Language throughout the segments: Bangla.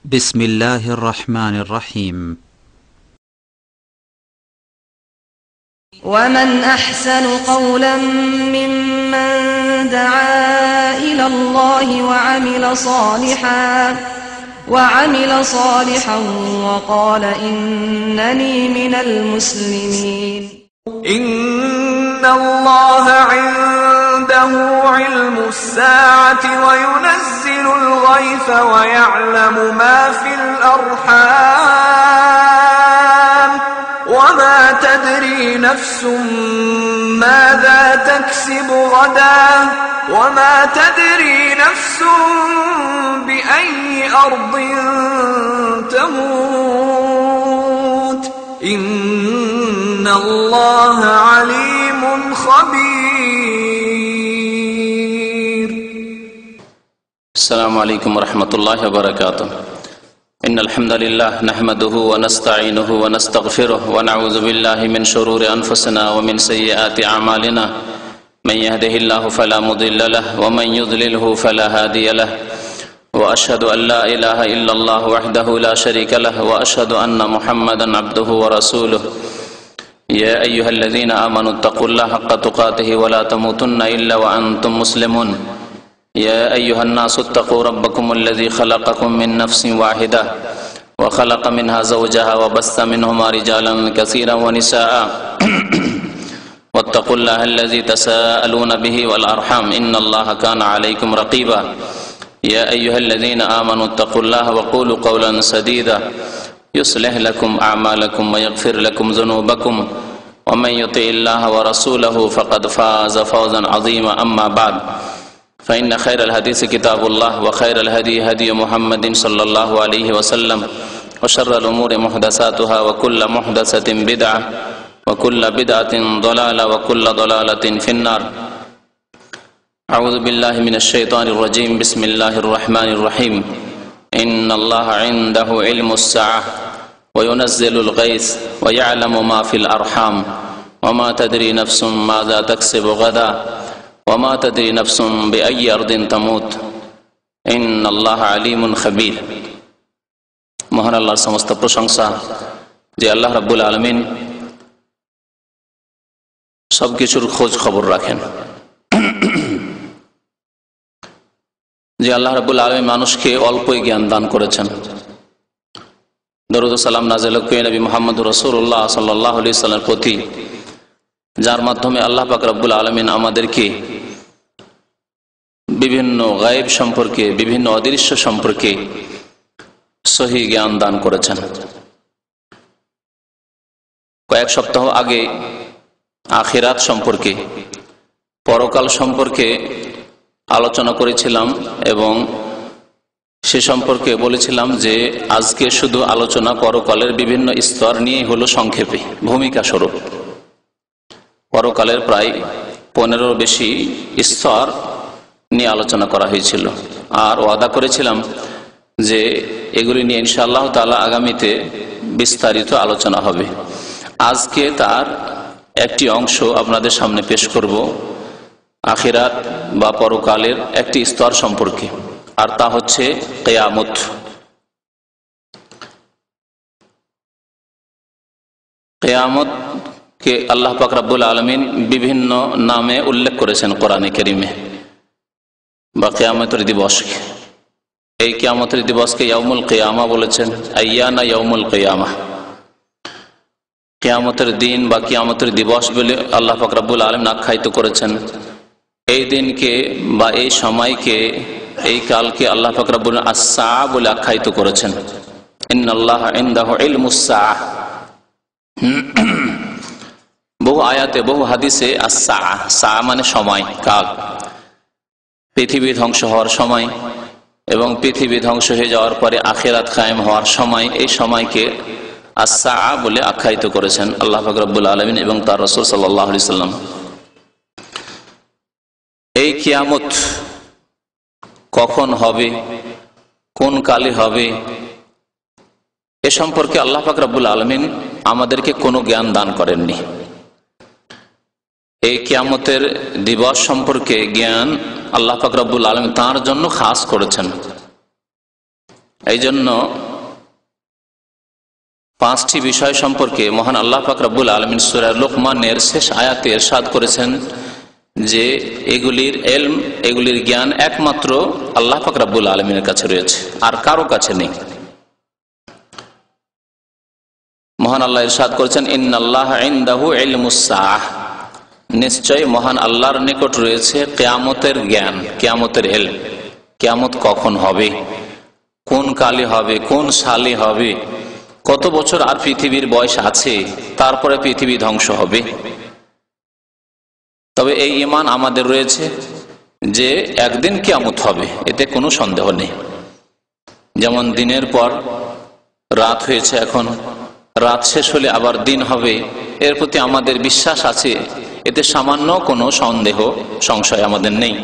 بسم الله الرحمن الرحيم. ومن أحسن قولا ممن دعا إلى الله وعمل صالحا وقال إنني من المسلمين. إن الله عنده علم الساعة وينزل الغيث ويعلم ما في الأرحام وما تدري نفس ماذا تكسب غدا وما تدري نفس بأي أرض تموت إن الله عليم خبير. السلام عليكم ورحمة الله وبركاته. إن الحمد لله نحمده ونستعينه ونستغفره ونعوذ بالله من شرور أنفسنا ومن سيئات أعمالنا من يهده الله فلا مضل له ومن يضلله فلا هادي له وأشهد أن لا إله إلا الله وحده لا شريك له وأشهد أن محمدا عبده ورسوله. يا أيها الذين آمنوا اتقوا الله حق تقاته ولا تموتن إلا وأنتم مسلمون. يا أيها الناس اتقوا ربكم الذي خلقكم من نفس واحدة وخلق منها زوجها وبث منهما رجالا كثيرا ونساء واتقوا الله الذي تساءلون به والأرحام إن الله كان عليكم رقيبا. يا أيها الذين آمنوا اتقوا الله وقولوا قولا سديدا يصلح لكم أعمالكم ويغفر لكم ذنوبكم ومن يطع الله ورسوله فقد فاز فوزا عظيما. أما بعد فإن خير الحديث كتاب الله وخير الهدي هدي محمد صلى الله عليه وسلم وشر الأمور محدثاتها وكل محدثة بدعة وكل بدعة ضلالة وكل ضلالة في النار. أعوذ بالله من الشيطان الرجيم. بسم الله الرحمن الرحيم. إن الله عنده علم الساعة وينزل الغيث ويعلم ما في الأرحام وما تدري نفس ماذا تكسب غدا وما تدري نفس بأي أرض تموت إن الله عليم خبير. মহান আল্লাহর সমস্ত প্রশংসা যে আল্লাহ রাব্বুল আলামিন সবকিছুর খোঁজ খবর রাখেন, যে আল্লাহ রাব্বুল আলামিন মানুষকে অল্পই জ্ঞান দান করেছেন। দরুদ ও সালাম নাযিল হোক নবী মুহাম্মদ রাসূলুল্লাহ সাল্লাল্লাহু আলাইহি ওয়াসাল্লামের প্রতি, যার মাধ্যমে আল্লাহ পাক রব্বুল আলামিন আমাদেরকে বিভিন্ন গায়েব সম্পর্কে, বিভিন্ন অদৃশ্য সম্পর্কে সহি জ্ঞান দান করেছেন। কয়েক সপ্তাহ আগে আখিরাত সম্পর্কে, পরকাল সম্পর্কে আলোচনা করেছিলাম এবং সে সম্পর্কে বলেছিলাম যে আজকে শুধু আলোচনা পরকালের বিভিন্ন স্তর নিয়ে হলো সংক্ষেপে, ভূমিকা স্বরূপ। পরকালের প্রায় 15 বেশি স্তর নিয়ে আলোচনা করা হয়েছিল, আর ওয়াদা করেছিলাম যে এগুলি নিয়ে ইনশাআল্লাহ তাআলা আগামীতে বিস্তারিত আলোচনা হবে। আজকে তার একটি অংশ আপনাদের সামনে পেশ করব, আখিরাত বা পরকালের একটি স্তর সম্পর্কে, আর তা হচ্ছে কিয়ামত। কিয়ামতকে আল্লাহ পাক রব্বুল আলামিন বিভিন্ন নামে উল্লেখ করেছেন কোরআনে কারীমে, বা কিয়ামতের দিবসকে। এই কিয়ামতের দিবসকে ইয়াউমুল কিয়ামা বলেছেন, আইয়ানা ইয়াউমুল কিয়ামা। কিয়ামতের দিন বা কিয়ামতের দিবস বলে আল্লাহ পাক রব্বুল আলামিন আখ্যায়িত করেছেন। এই দিনকে বা এই সময়কে, এই কালকে আল্লাহ পাক রব্বুল আস-সাআ বলে আখ্যায়িত করেছেন। ইন্নাল্লাহা ইনদাহু ইলমুস সাআ। বহু আয়াতে, বহু হাদিসে আস-সাআ, সাআ মানে সময়, কাল, পৃথিবী ধ্বংস হওয়ার সময় এবং পৃথিবী ধ্বংস হয়ে যাওয়ার পরে আখিরাত কায়েম হওয়ার সময়, এই সময়কে আস-সাআ বলে আখ্যায়িত করেছেন আল্লাহ পাক রব্বুল আলামিন এবং তার রাসূল সাল্লাল্লাহু আলাইহি সাল্লাম। এই কিয়ামত কখন হবে, কোন কালে হবে, এ সম্পর্কে আল্লাহ পাক রব্বুল আলামিন আমাদেরকে কোনো জ্ঞান দান করেননি। এই কিয়ামতের দিবস সম্পর্কে জ্ঞান আল্লাহ পাক রব্বুল আলামিন তার জন্য খাস করেছেন। এই জন্য 5টি বিষয় সম্পর্কে মহান আল্লাহ পাক রব্বুল আলামিন সূরা লুকমানের শেষ আয়াতে ইরশাদ করেছেন যে এগুলির ইলম, এগুলির জ্ঞান একমাত্র আল্লাহ পাক রব্বুল আলামিনের কাছে রয়েছে, আর কারো কাছে নেই। মহান আল্লাহ ইরশাদ করেছেন ইন্নাল্লাহা ইনদাহু ইলমুস সাআহ, নিশ্চয় মহান আল্লাহর নিকট রয়েছে কিয়ামতের জ্ঞান, কিয়ামতের ইলম। কিয়ামত কখন হবে, কোন কালে হবে, কোন সালে হবে, কত বছর আর পৃথিবীর বয়স আছে, তারপরে পৃথিবী ধ্বংস হবে। তবে এই ঈমান আমাদের রয়েছে যে একদিন কিয়ামত হবে, এতে কোনো সন্দেহ নেই। যেমন দিনের পর রাত হয়েছে, এখন রাত শেষ হলে আবার দিন হবে, এর প্রতি আমাদের বিশ্বাস আছে, এতে সামান্য কোনো সন্দেহ সংশয় আমাদের নেই।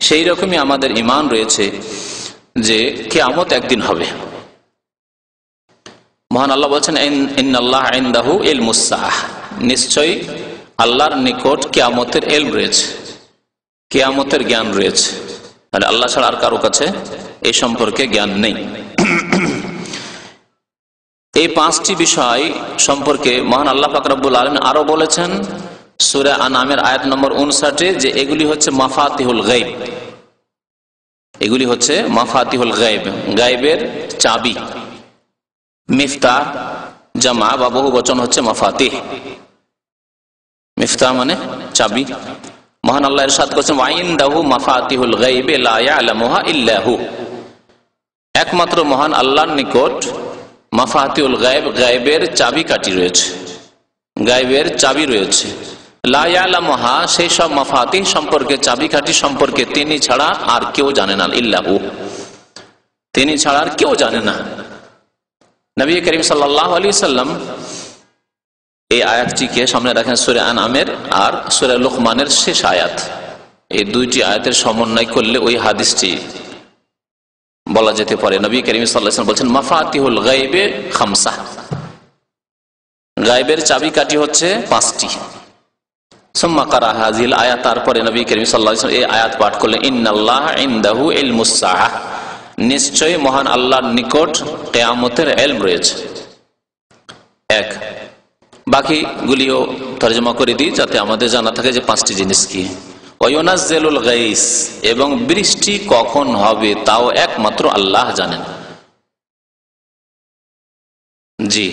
সেই রকমই আমাদের ঈমান রয়েছে যে কিয়ামত একদিন হবে। মহান আল্লাহ বলছেন ইন্নাল্লাহা ইনদাহু ইলমুস সাআহ, নিশ্চয়ই আল্লাহর নিকট কিয়ামতের ইলম রয়েছে, কিয়ামতের জ্ঞান রয়েছে। তাহলে আল্লাহ ছাড়া আর কারো কাছে এই সম্পর্কে জ্ঞান নেই। এই 5টি বিষয় সম্পর্কে মহান আল্লাহ পাক রব্বুল আলামিন আরো বলেছেন সূরা আনআমের আয়াত নম্বর 59 যে এগুলি হচ্ছে মাফাতিহুল গায়ব, এগুলি হচ্ছে মাফাতিহুল গায়ব, গায়বের চাবি। মিফতাহ জামা বা বহু বচন হচ্ছে মাফাতিহ, মিফতাহ মানে চাবি। মহান আল্লাহ ইরশাদ করেছেন ওয়াইনদাহু মাফাতিহুল গায়ব লা ইয়ালামুহা ইল্লা হু, একমাত্র মহান আল্লাহর নিকট মাফাতিহুল গায়ব, গায়বের চাবিকাঠি রয়েছে, গায়বের চাবি রয়েছে। লা ইয়ালামুহা, সেই সব মাফাতিহ সম্পর্কে, চাবিকাঠি সম্পর্কে তিনি ছাড়া আর কেউ জানে না, ইল্লা হু, তিনি ছাড়া আর কেউ জানে না। নবী করিম সাল্লাল্লাহু আলাইহি সাল্লাম এই আয়াতটিকে সামনে রাখেন সূরা আনআমের আর সূরা লুকমানের শেষ আয়াত। এই দুইটি আয়াতের সমন্বয় করলে ওই হাদিসটি বলা যেতে পারে। নবী করিম সাল্লাল্লাহু আলাইহি ওয়াসাল্লাম বলছেন মাফাতিহুল গায়বে খামসা, গায়বের চাবিকাঠি হচ্ছে 5টি। সুম্মা কারা হাযিল আয়াত, তারপরে নবী করিম সাল্লাল্লাহু আলাইহি ওয়াসাল্লাম এই আয়াত পাঠ করলেন ইন্নাল্লাহা ইনদাহু ইলমুস সাআহ, নিশ্চয় মহান আল্লাহর নিকট কিয়ামতের ইলম রয়েছে। এক, বাকিগুলিও তরজমা করে দিই যাতে আমাদের জানা থাকে যে 5টি জিনিস কি। ওয়ায়ুনাজ্জিলুল গাইস, এবং বৃষ্টি কখন হবে তাও একমাত্র আল্লাহ জানেন। জি,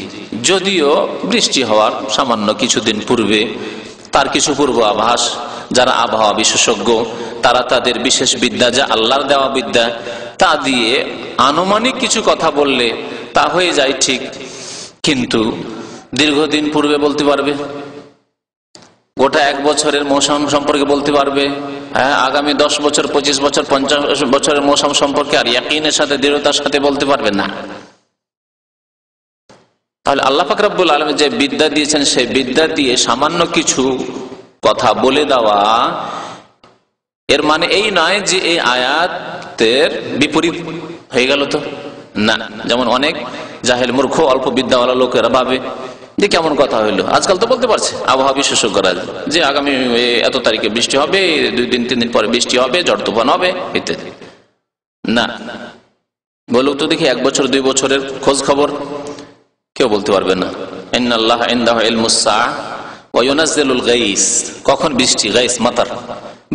যদিও বৃষ্টি হওয়ার সামান্য কিছুদিন পূর্বে তার কিছু পূর্ব আভাস, যারা আবহাওয়া বিশেষজ্ঞ তারা তাদের বিশেষ বিদ্যা, যা আল্লাহর দেওয়া বিদ্যা, তা দিয়ে আনুমানিক কিছু কথা বললে তা হয়ে যায় ঠিক, কিন্তু দীর্ঘদিন পূর্বে বলতে পারবে, গোটা 1 বছরের মৌসুম সম্পর্কে বলতে পারবে, হ্যাঁ আগামী 10 বছর 25 বছর 50 বছরের মৌসুম সম্পর্কে আর ইয়াকিনের সাথে, দৃঢ়তার সাথে বলতে পারবে না। তাহলে আল্লাহ পাক রব্বুল আলামিন যে বিদ্যা দিয়েছেন, সেই বিদ্যা দিয়ে সামান্য কিছু কথা বলে দেওয়া, এর মানে এই নয় যে এই আয়াতের বিপরীত হয়ে গেল তো না। যেমন অনেক জাহেল মূর্খ অল্প বিদ্যাওয়ালা লোকেরা ভাবে যে কেমন কথা হইলো, আজকাল তো বলতে পারছে আবহাওয়া বিশেষজ্ঞরা যে আগামী এত তারিখে বৃষ্টি হবে, 2 দিন 3 দিন পরে বৃষ্টি হবে, ঝড় তুফান হবে ইত্যাদি। না, বলুক তো দেখি 1 বছর 2 বছরের খোঁজ খবর, কেউ বলতে পারবে না। ইন্নাল্লাহা ইনদাহু ইলমুস সাআহ ওয়া ইউনাজ্জিলুল গাইস, কখন বৃষ্টি, গাইস মাতার,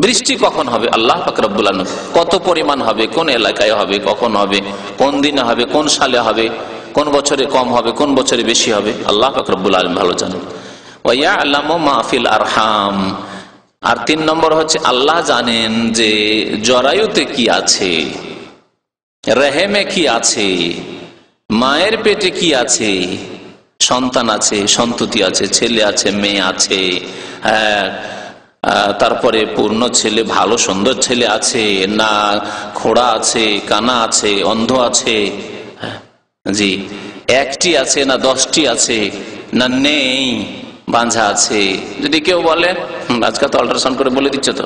বৃষ্টি কখন হবে আল্লাহ পাক রব্বুল আলামিন, কত পরিমাণ হবে, কোন এলাকায় হবে, কখন হবে, কোন দিনে হবে, কোন সালে হবে, কোন বছরে কম হবে, কোন বছরে বেশি হবে, আল্লাহ পাক রব্বুল আলামিন ভালো জানেন। ওয়া ইয়ালামু মা ফিল আরহাম, আর 3 নম্বর হচ্ছে আল্লাহ জানেন যে জরায়ুতে কি আছে, রেহেমে কি আছে, মায়ের পেটে কি আছে, সন্তান আছে, সন্ততি আছে, ছেলে আছে, মেয়ে আছে, তারপরে পূর্ণ ছেলে, ভালো সুন্দর ছেলে আছে না, খোড়া আছে, কানা আছে, অন্ধ আছে, জি, 1টি আছে না 10টি আছে না নেই, বাঁঝা আছে। যদি কেউ বলে আজকাল তো আল্ট্রাসাউন্ড করে বলে দিচ্ছে, তো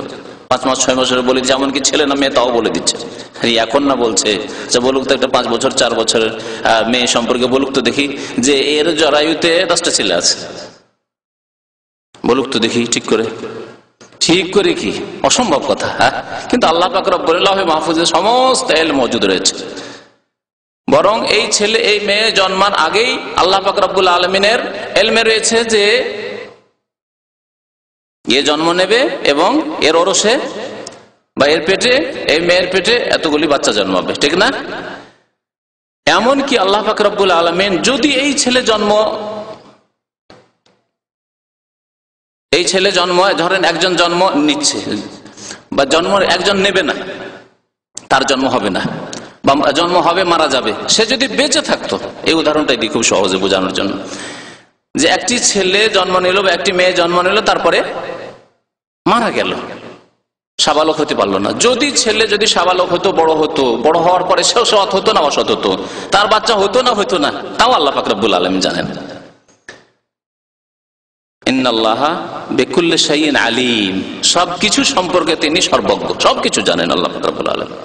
5 মাস 6 মাসের বলে দিচ্ছে, এমনকি ছেলে না মেয়ে তাও বলে দিচ্ছে। এখন না বলছে যে বলুক তো একটা 5 বছর 4 বছরের মেয়ে সম্পর্কে বলুক তো দেখি যে এর জরায়ুতে 10টা ছেলে আছে, বলুক তো দেখি ঠিক করে, ঠিক করে কি অসম্ভব কথা। হ্যাঁ, কিন্তু আল্লাহ পাক রব্বুল লাউহে মাহফুজে সমস্ত ইলম মওজুদ রয়েছে। বরং এই ছেলে এই মেয়ে জন্মার আগেই আল্লাহ পাক রব্বুল আলামিনের ইলমে রয়েছে যে এ জন্ম নেবে এবং এর ওরসে বা এর পেটে, এই মেয়ের পেটে এতগুলি বাচ্চা জন্মাবে, ঠিক না? এমনকি আল্লাহ পাক রব্বুল আলামিন যদি এই ছেলে জন্ম ধরেন একজন জন্ম নিচ্ছে বা জন্ম একজন নেবে না, তার জন্ম হবে না বা জন্ম হবে মারা যাবে, সে যদি বেঁচে থাকতো, এই উদাহরণটা দিই খুব সহজে বোঝানোর জন্য, যে একটি ছেলে জন্ম নিল বা একটি মেয়ে জন্ম নিল, তারপরে মারা গেল, সাবালক হতে পারলো না। যদি ছেলে যদি সাবালক হতো, বড় হওয়ার পরে সেও সৎ হতো না অসৎ হতো, তার বাচ্চা হতো না, তাও আল্লাহ পাক রব্বুল আলামিন জানেন। ইন্নাল্লাহা বিকুল্লি শাইইন আলিম, সবকিছু সম্পর্কে তিনি সর্বজ্ঞ, সবকিছু জানেন আল্লাহ পাক রব্বুল আলামিন।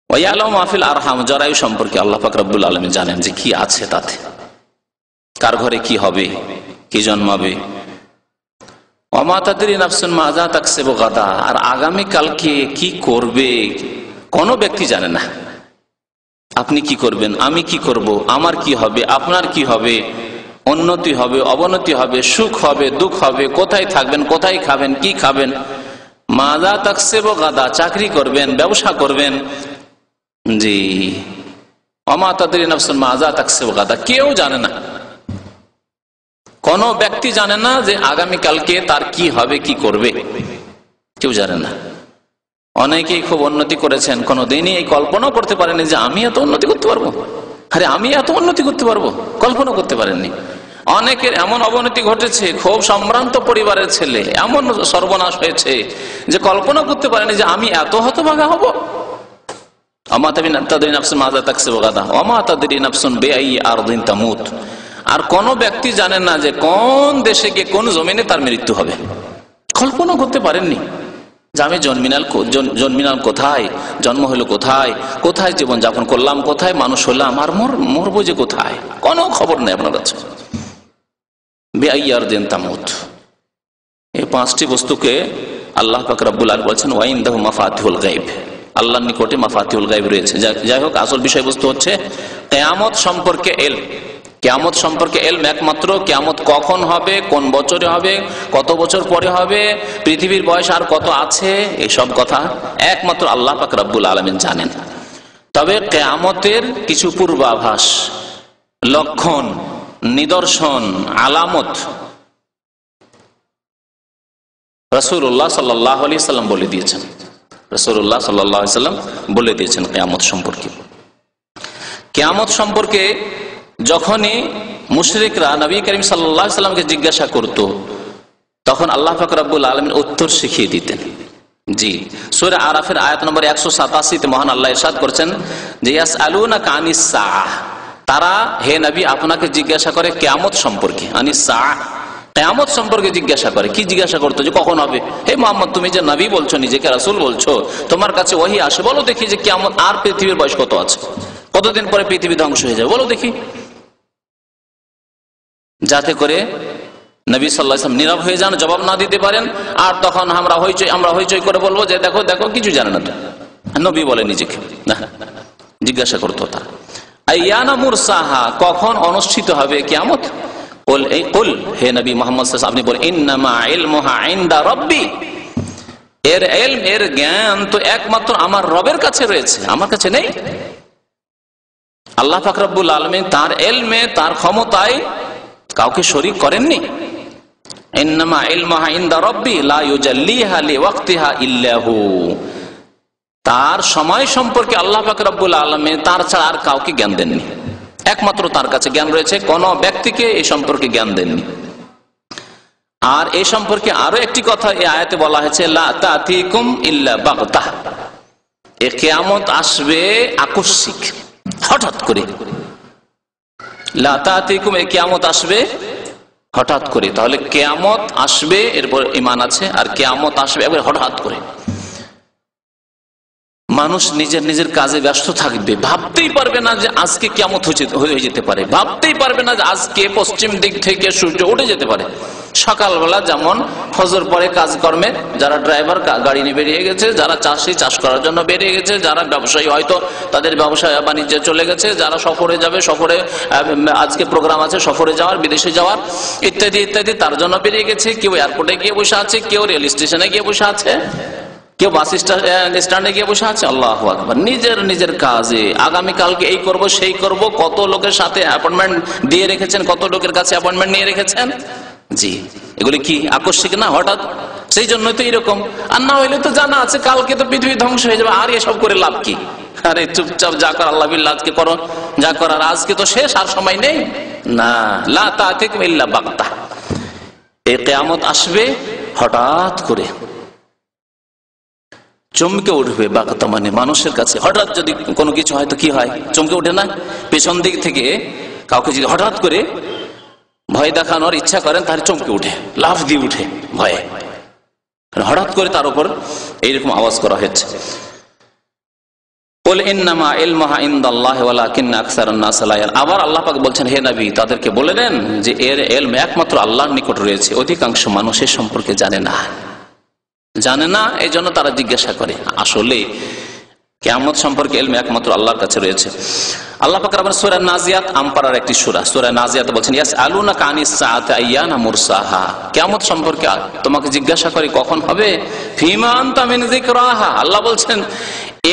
ওয়া ইয়ালামু মা ফিল আরহাম, জরায়ু সম্পর্কে আল্লাহ পাক রব্বুল আলামিন জানেন যে কি আছে তাতে, কার ঘরে কি হবে, কি জন্মাবে। ওয়া মা তাদরি নাফসুন মাযা তাকসিবু গাদা, আর আগামী কালকে কি করবে কোন ব্যক্তি জানে না। আপনি কি করবেন, আমি কি করব, আমার কি হবে, আপনার কি হবে, উন্নতি হবে, অবনতি হবে, সুখ হবে, দুঃখ হবে, কোথায় থাকবেন, কোথায় খাবেন, কি খাবেন। মাযা তাকসিবু গাদা, চাকরি করবেন, ব্যবসা করবেন, জি। ওয়া মা তাদরি নাফসুন মাযা তাকসিবু গাদা, কেউ জানে না, কোন ব্যক্তি জানে না যে আগামী কালকে তার কি হবে, কি করবে, কেউ জানে না। অনেকেই খুব উন্নতি করেছেন, কোনদিনই এই কল্পনা করতে পারেনি যে আমি এত উন্নতি করতে পারবো, আরে আমি এত উন্নতি করতে পারবো, কল্পনা করতে পারেননি। অনেকের এমন অবনতি ঘটেছে, খুব সম্ভ্রান্ত পরিবারের ছেলে, এমন সর্বনাশ হয়েছে যে কল্পনা করতে পারেনি যে আমি এত হতভাগা হব। আর কোন ব্যক্তি জানেন না যে কোন দেশে গিয়ে কোন জমিনে তার মৃত্যু হবে, কল্পনা করতে পারেননি যে আমি জন্মিনাল কোথায়, জন্ম হলো কোথায়, কোথায় জীবন যাপন করলাম, কোথায় মানুষ হলাম, আর মরবো যে কোথায়, কোনো খবর নেই আপনার কাছে। বেআইয়ারদিন তামুত, এই পাঁচটি বস্তুকে আল্লাহ পাক রব্বুল আলামিন বলছেন ওয়াইনদাহু মাফাতিহুল গায়ব, আল্লাহর নিকটে মাফাতিহুল গায়ব রয়েছে। যাই হোক, আসল বিষয়বস্তু হচ্ছে কিয়ামত সম্পর্কে ইলম। কিয়ামত সম্পর্কে ইলম একমাত্র কিয়ামত কখন হবে, কোন বছরে হবে, কত বছর পরে হবে, পৃথিবীর বয়স আর কত আছে, এইসব কথা একমাত্র আল্লাহ পাক রব্বুল আলামিন জানেন। তবে কিয়ামতের কিছু পূর্বাভাস, লক্ষণ, নিদর্শন, আলামত রাসূলুল্লাহ সাল্লাল্লাহু আলাইহি সাল্লাম বলে দিয়েছেন। রাসূলুল্লাহ সাল্লাল্লাহু আলাইহি সাল্লাম বলে দিয়েছেন কিয়ামত সম্পর্কে। কিয়ামত সম্পর্কে যখনই মুশরিকরা নবী করিম সাল্লাল্লাহু আলাইহি সাল্লামকে জিজ্ঞাসা করত, তখন আল্লাহ পাক রব্বুল আলামিন উত্তর শিখিয়ে দিতেন। জি, সূরা আরাফের আয়াত নম্বর 187 তে মহান আল্লাহ ইরশাদ করেছেন যে ইয়াসআলুনাকা আনিস সাআহ, তারা হে নবী আপনাকে জিজ্ঞাসা করে কিয়ামত সম্পর্কে। আনিস সাআহ, কিয়ামত সম্পর্কে জিজ্ঞাসা করে। কি জিজ্ঞাসা করতো? যে কখন হবে। হে মুহাম্মদ, তুমি যে নবী বলছো, নিজেকে রাসূল বলছো, তোমার কাছে ওহী আসে, বলো দেখি যে কিয়ামত আর পৃথিবীর বয়স কত আছে, কতদিন পরে পৃথিবী ধ্বংস হয়ে যাবে, বলো দেখি। যাতে করে নবী সাল্লাল্লাহু আলাইহি ওয়াসাল্লাম নীরব হয়ে যান, জবাব না দিতে পারেন, আর তখন আমরা হইচই করে বলবো যে দেখো দেখো কিছু জানে না তো। নবী বলে নিজেকে না, জিজ্ঞাসা করতো তারা। আইয়ানা মুরসাহা, কখন অনুষ্ঠিত হবে কিয়ামত। কুল, হে নবী মুহাম্মদ সাল্লাল্লাহু আলাইহি ওয়াসাল্লাম, আপনি বলেন ইন্নামা ইলমুহা ইনদা রাব্বি, এর ইলম, এর জ্ঞান তো একমাত্র আমার রবের কাছে রয়েছে, আমার কাছে নেই। আল্লাহ পাক রব্বুল আলামিন তার ইলমে, তার ক্ষমতায় কাউকে শরীক করেননি। ইন্নামা ইলমুহা ইনদা রাব্বি লা ইউজাল্লিহা লিওয়াক্তিহা ইল্লা হু, তার সময় সম্পর্কে আল্লাহ পাক রব্বুল আলামিন তার ছাড়া আর কাউকে জ্ঞান দেননি, একমাত্র তার কাছে জ্ঞান রয়েছে, কোন ব্যক্তিকে এই সম্পর্কে জ্ঞান দেননি। আর এই সম্পর্কে আরো একটি কথা এই আয়াতে বলা হয়েছে, লা তাতিকুম ইল্লা বাগতাহ, এই কিয়ামত আসবে আকস্মিক, হঠাৎ করে। লা তাতিকুম, এই কিয়ামত আসবে হঠাৎ করে। তাহলে কিয়ামত আসবে, এরপর ঈমান আছে, আর কিয়ামত আসবে একবার হঠাৎ করে। মানুষ নিজের নিজের কাজে ব্যস্ত থাকবে, ভাবতেই পারবে না যে আজকে কিয়ামত হয়ে যেতে পারে, ভাবতেই পারবে না যে আজকে পশ্চিম দিক থেকে সূর্য উঠে যেতে পারে। সকালবেলা যেমন ফজর পরে কাজকর্মে যারা ড্রাইভার গাড়ি নিয়ে বেরিয়ে গেছে, যারা চাষি চাষ করার জন্য বেরিয়ে গেছে, যারা ব্যবসায়ী হয়তো তাদের ব্যবসা বাণিজ্যে চলে গেছে, যারা সফরে যাবে, সফরে আজকে প্রোগ্রাম আছে সফরে যাওয়ার, বিদেশে যাওয়ার ইত্যাদি ইত্যাদি, তার জন্য বেরিয়ে গেছে। কেউ এয়ারপোর্টে গিয়ে বসে আছে, কেউ রেল স্টেশনে গিয়ে বসে আছে, কেউ বাস স্ট্যান্ডে গিয়ে বসে আছে। আল্লাহু আকবার, নিজের নিজের কাজে আগামীকালকে এই করব সেই করব, কত লোকের সাথে অ্যাপয়েন্টমেন্ট দিয়ে রেখেছেন, কত লোকের কাছে অ্যাপয়েন্টমেন্ট নিয়ে রেখেছেন। জি, এগুলি কি আকস্মিক না, হঠাৎ? সেই জন্যই তো এরকম। আর না হইলে তো জানা আছে কালকে তো পৃথিবী ধ্বংস হয়ে যাবে, আর এসব করে লাভ কি? আরে চুপচাপ যা কর আল্লাহ বিল্লাহ আজকে করো, যা করার আজকে তো শেষ, আর সময় নেই। না, লা তাতিকুম ইল্লা বাগতা, এই কিয়ামত আসবে হঠাৎ করে, চমকে উঠবে। বাগতা মানে মানুষের কাছে হঠাৎ যদি কোনো কিছু হয় তো কি হয়, চমকে উঠে না? পেছন দিক থেকে কাউকে যদি হঠাৎ করে ভয় দেখানোর ইচ্ছা করেন তাহলে চমকে উঠে, লাফ দিয়ে উঠে ভয়ে, হঠাৎ করে তার উপর এইরকম আওয়াজ করা হয়েছে। আবার আল্লাহ পাক বলছেন, হে নবী তাদেরকে বলে দেন যে এর ইলম একমাত্র আল্লাহর নিকট রয়েছে, অধিকাংশ মানুষের সম্পর্কে জানে না, এই জন্য তারা জিজ্ঞাসা করে। আসলে কিয়ামত সম্পর্কে ইলম একমাত্র আল্লাহর কাছে রয়েছে। আল্লাহ পাক আবার সূরা নাজিয়াত, আমপারার একটি সূরা, সূরা নাজিয়াত বলছেন, ইয়াসআলুনাকা আনিস সাআতি আইয়ানা মুরসাহা, কিয়ামত সম্পর্কে তোমাকে জিজ্ঞাসা করে কখন হবে। ফিমা আনতা মিন যিকরাহা, আল্লাহ বলছেন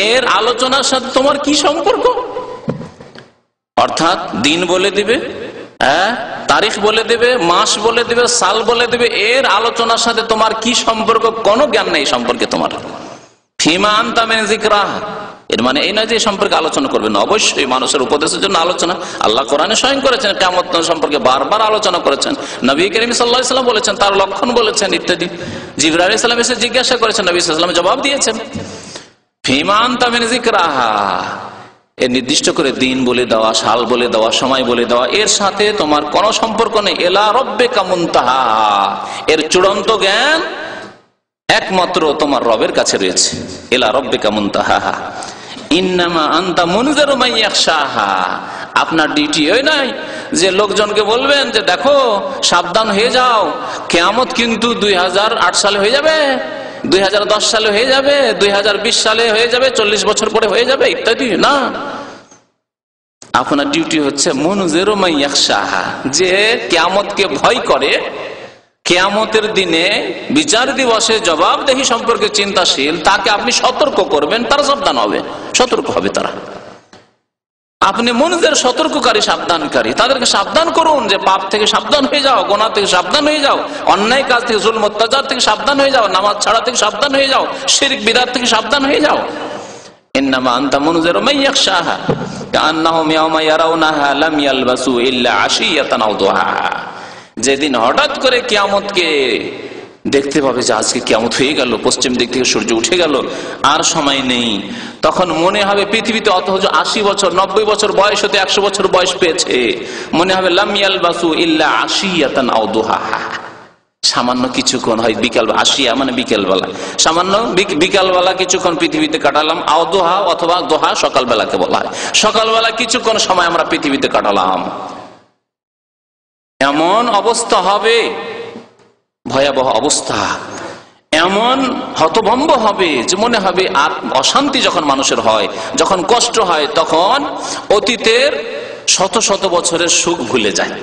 এর আলোচনার সাথে তোমার কি সম্পর্ক? অর্থাৎ দিন বলে দিবে, তারিখ বলে দেবে, মাস বলে দেবে, সাল বলে দেবে, এর আলোচনার সাথে তোমার কি সম্পর্ক? কোনো জ্ঞান নেই সম্পর্কে তোমার। ফিমা আনতা মিন যিকরাহা, এর মানে এই নয় যে সম্পর্কে আলোচনা করবে না, অবশ্যই মানুষের উপদেশের জন্য আলোচনা। আল্লাহ কোরআনে স্বয়ং করেছেন, কিয়ামত সম্পর্কে বারবার আলোচনা করেছেন, নবী করিম সাল্লাল্লাহু আলাইহি ওয়াসাল্লাম বলেছেন, তার লক্ষণ বলেছেন ইত্যাদি। জিবরাইল আলাইহিস সালাম এসে জিজ্ঞাসা করেছেন, নবী সাল্লাল্লাহু আলাইহি ওয়াসাল্লাম জবাব দিয়েছেন। ফিমা আনতা মিন যিকরাহা, এর নির্দিষ্ট করে দিন বলে দেওয়া, সাল বলে দেওয়া, সময় বলে দেওয়া, এর সাথে তোমার কোনো সম্পর্ক নেই। ইলা রাব্বিকা মুনতাহা, এর চূড়ান্ত জ্ঞান একমাত্র তোমার রবের কাছে রয়েছে। ইলা রাব্বিকা মুনতাহা ইন্নামা আনতা মুনজিরু মান ইয়াখশাহা, আপনার ডিউটি ওই নাই যে লোকজনকে বলবেন যে দেখো সাবধান হয়ে যাও, কিয়ামত কিন্তু 2008 সালে হয়ে যাবে, 2010 সালে হয়ে যাবে, 2020 সালে হয়ে যাবে, 40 বছর পরে হয়ে যাবে ইত্যাদি। না, আপনার ডিউটি হচ্ছে মুনজিরু মান ইয়াখশাহা, যে কিয়ামতকে ভয় করে, কিয়ামতের দিনে বিচার দিবসে জবাবদেহি সম্পর্কে চিন্তাশীল, তাকে আপনি সতর্ক করবেন, তারা সাবধান হবে, সতর্ক হবে তারা। আপনি মুনজির, সতর্ককারী, সাবধানকারী, তাদেরকে সাবধান করুন যে পাপ থেকে সাবধান হয়ে যাও, গুনাহ থেকে সাবধান হয়ে যাও, অন্যায় কাজ থেকে, জুলম অত্যাচার থেকে সাবধান হয়ে যাও, নামাজ ছাড়া থেকে সাবধান হয়ে যাও, শিরক বিদআত থেকে সাবধান হয়ে যাও। ইন্নামা আনতা মুনজিরু মান ইয়াখশাহা কাআন্নাহুম ইয়াওমা ইয়ারাউনাহা লাম ইয়ালবাসু ইল্লা আশিয়াতান আও দুহাহা, যেদিন হঠাৎ করে কিয়ামতকে দেখতে পাবে যে আজকে কিয়ামত হয়ে গেল, পশ্চিম দিক থেকে সূর্য উঠে গেল, আর সময় নেই, তখন মনে হবে পৃথিবীতে অথচ 80 বছর 90 বছর বয়স হতে 100 বছর বয়স পেয়েছে, মনে হবে লাম ইয়ালবাসু ইল্লা আশিয়াতান আও দুহাহা, সামান্য কিছুক্ষণ, হয় বিকাল, আশিয়া মানে বিকেলবেলা, সামান্য বিকালবেলা কিছুক্ষণ পৃথিবীতে কাটালাম, আও দুহা অথবা দোহা সকালবেলাকে বলা হয়, সকালবেলা কিছুক্ষণ সময় আমরা পৃথিবীতে কাটালাম। এমন অবস্থা হবে, ভয়াবহ অবস্থা, এমন হতভম্ব হবে যে মনে হবে আর অশান্তি যখন মানুষের হয়, যখন কষ্ট হয়, তখন অতীতের শত শত বছরের সুখ ভুলে যায়।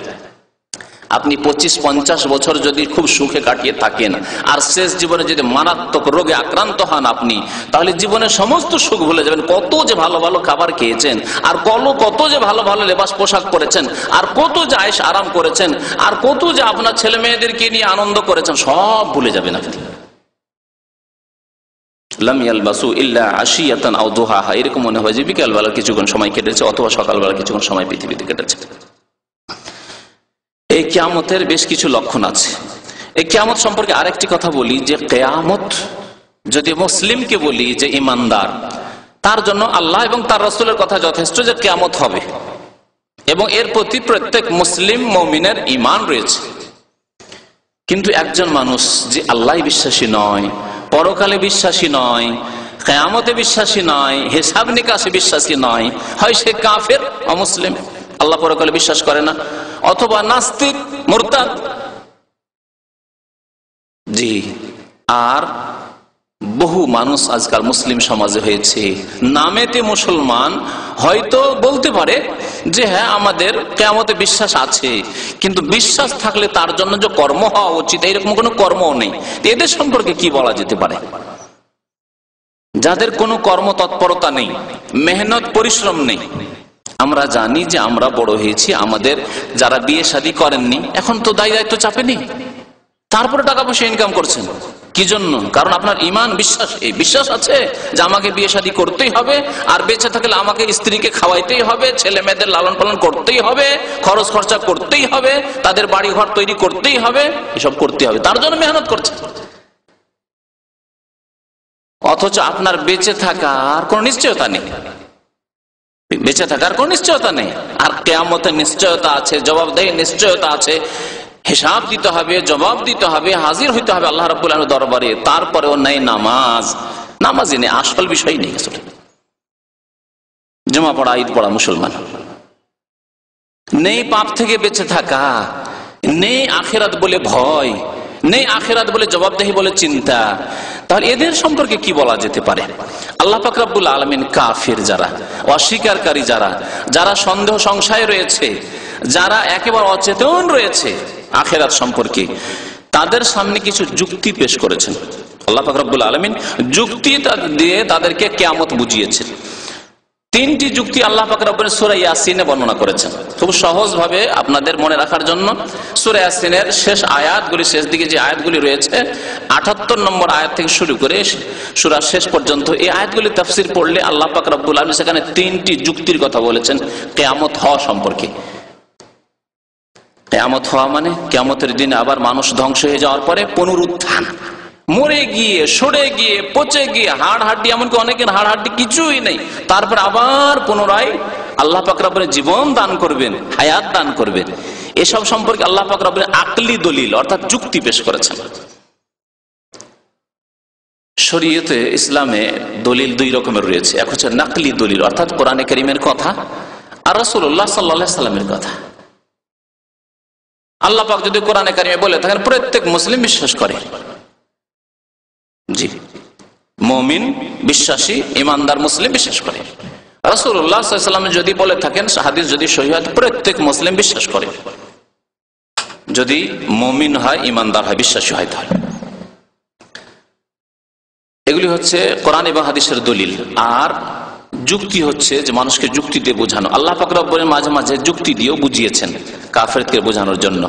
আপনি 25-50 বছর যদি খুব সুখে কাটিয়ে থাকেন আর শেষ জীবনে যদি মারাত্মক রোগে আক্রান্ত হন আপনি, তাহলে জীবনের সমস্ত সুখ ভুলে যাবেন। কত যে ভালো ভালো খাবার খেয়েছেন, আর কত যে ভালো ভালো লেবাস পোশাক পরেছেন, আর কত যে আয়েশ আরাম করেছেন, আর কত যে আপনার ছেলে মেয়েদেরকে নিয়ে আনন্দ করেছেন, সব ভুলে যাবেন আপনি। লাম ইয়ালবাসু ইল্লা আশিয়াতান আও দুহাহা, এরকম মনে হয় যে বিকালবেলা কিছুক্ষণ সময় কেটেছে অথবা সকালবেলা কিছুক্ষণ সময় পৃথিবীতে কেটেছে। এই কিয়ামতের বেশ কিছু লক্ষণ আছে। এই কিয়ামত সম্পর্কে আরেকটি কথা বলি যে কিয়ামত যদি মুসলিমকে বলি যে ইমানদার, তার জন্য আল্লাহ এবং তার রাসূলের কথা যথেষ্ট যে কিয়ামত হবে, এবং এর প্রতি প্রত্যেক মুসলিম মুমিনের ঈমান রয়েছে। কিন্তু একজন মানুষ যে আল্লাহ বিশ্বাসী নয়, পরকালে বিশ্বাসী নয়, কিয়ামতে বিশ্বাসী নয়, হিসাব নিকাশে বিশ্বাসী নয়, হয় সে কাফের অমুসলিম, আল্লাহ পরকালে বিশ্বাস করে না, অথবা নাস্তিক মুরতাদ। জি, আর বহু মানুষ আজকাল মুসলিম সমাজে হয়েছে নামেতে মুসলমান, হয়তো বলতে পারে যে হ্যাঁ আমাদের কিয়ামতে বিশ্বাস আছে, কিন্তু বিশ্বাস থাকলে তার জন্য যে কর্ম হওয়া উচিত এরকম কোনো কর্মও নেই। এদের সম্পর্কে কি বলা যেতে পারে? যাদের কোনো কর্ম তৎপরতা নেই, মেহনত পরিশ্রম নেই। আমরা জানি যে আমরা বড় হয়েছি, আমাদের যারা বিয়ে শাদী করেননি এখন তো দায়ী দায়িত্ব চাপে নেই, তারপরে টাকা পয়সা ইনকাম করছেন। কি জন্য? কারণ আপনার ইমান, বিশ্বাস, এই বিশ্বাস আছে যে আমাকে বিয়ে শাদী করতেই হবে, আর বেঁচে থাকলে আমাকে স্ত্রীকে খাওয়াইতেই হবে, ছেলে মেয়েদের লালন পালন করতেই হবে, খরচ খরচা করতেই হবে, তাদের বাড়ি ঘর তৈরি করতেই হবে, এসব করতে হবে, তার জন্য মেহনত করছে। অথচ আপনার বেঁচে থাকার কোন নিশ্চয়তা নেই, বেঁচে থাকার কোন নিশ্চয়তা নেই। আর কিয়ামতের নিশ্চয়তা আছে, জবাবদেহি নিশ্চয়তা আছে, হিসাব দিতে হবে, জবাব দিতে হবে, হাজির হইতে হবে আল্লাহ রাব্বুল আলামিনের দরবারে। তারপরেও নেই নামাজ, নামাজই নেই, আসল বিষয় নেই। আসলে জুমা পড়া, ঈদ পড়া মুসলমান নেই, পাপ থেকে বেঁচে থাকা নেই, আখিরাত বলে ভয় নেই, আখিরাত বলে জবাবদেহি বলে চিন্তা। তাহলে এদের সম্পর্কে কি বলা যেতে পারে? আল্লাহ পাক রব্বুল আলামিন কাফির যারা, অস্বীকারী যারা, যারা সন্দেহ সংশয় রয়েছে, যারা একেবারে অচেতন রয়েছে আখিরাত সম্পর্কে, তাদের সামনে কিছু যুক্তি পেশ করেছেন আল্লাহ পাক রব্বুল আলামিন। যুক্তি দিয়ে তাদেরকে কিয়ামত বুঝিয়েছেন। তিনটি যুক্তি আল্লাহ পাক রব্বুল সূরা ইয়াসিনে বর্ণনা করেছেন। খুব সহজ ভাবে আপনাদের মনে রাখার জন্য সূরা ইয়াসিনের শেষ আয়াতগুলি, শেষ দিকে যে আয়াতগুলি রয়েছে 78 নম্বর আয়াত থেকে শুরু করে সূরার শেষ পর্যন্ত, এই আয়াতগুলি তাফসীর পড়লে আল্লাহ পাক রব্বুল আলামিন সেখানে তিনটি যুক্তির কথা বলেছেন কিয়ামত হওয়া সম্পর্কে। কিয়ামত হওয়া মানে কিয়ামতের দিনে আবার মানুষ ধ্বংস হয়ে যাওয়ার পরে পুনরুত্থান, মরে গিয়ে, সরে গিয়ে, পচে গিয়ে, হাড় হাড্ডি, এমনকি অনেকের হাড় হাড্ডি কিছুই নেই, তারপর আবার পুনরায় আল্লাহ পাক রব্বুল জীবন দান করবেন, হায়াত দান করবেন। এসব সম্পর্কে আল্লাহ পাক রব্বুল আকলি দলিল অর্থাৎ যুক্তি পেশ করেছেন। শরীয়তে ইসলামে দলিল দুই রকমের রয়েছে, এক হচ্ছে নাকলি দলিল অর্থাৎ কোরআনে কারীমের কথা, আর রাসূলুল্লাহ সাল্লাল্লাহু আলাইহি সাল্লামের কথা। আল্লাহ পাক যদি কোরআনে কারীমে বলে থাকেন, প্রত্যেক মুসলিম বিশ্বাস করে। জি, মুমিন, বিশ্বাসী, ইমানদার মুসলিম বিশ্বাস করে। রাসূলুল্লাহ সাল্লাল্লাহু আলাইহি ওয়াসাল্লাম যদি বলে থাকেন, হাদিস যদি সহিহ হয়, প্রত্যেক মুসলিম বিশ্বাস করে, যদি মুমিন হয়, ইমানদার হয়, বিশ্বাসী হয়। তাহলে এগুলি হচ্ছে কোরআন এবং হাদিসের দলিল। আর যুক্তি হচ্ছে যে মানুষকে যুক্তি দিয়ে বোঝানো। আল্লাহ পাক রব্বুল মাঝে মাঝে যুক্তি দিয়েও বুঝিয়েছেন কাফেরকে বোঝানোর জন্য।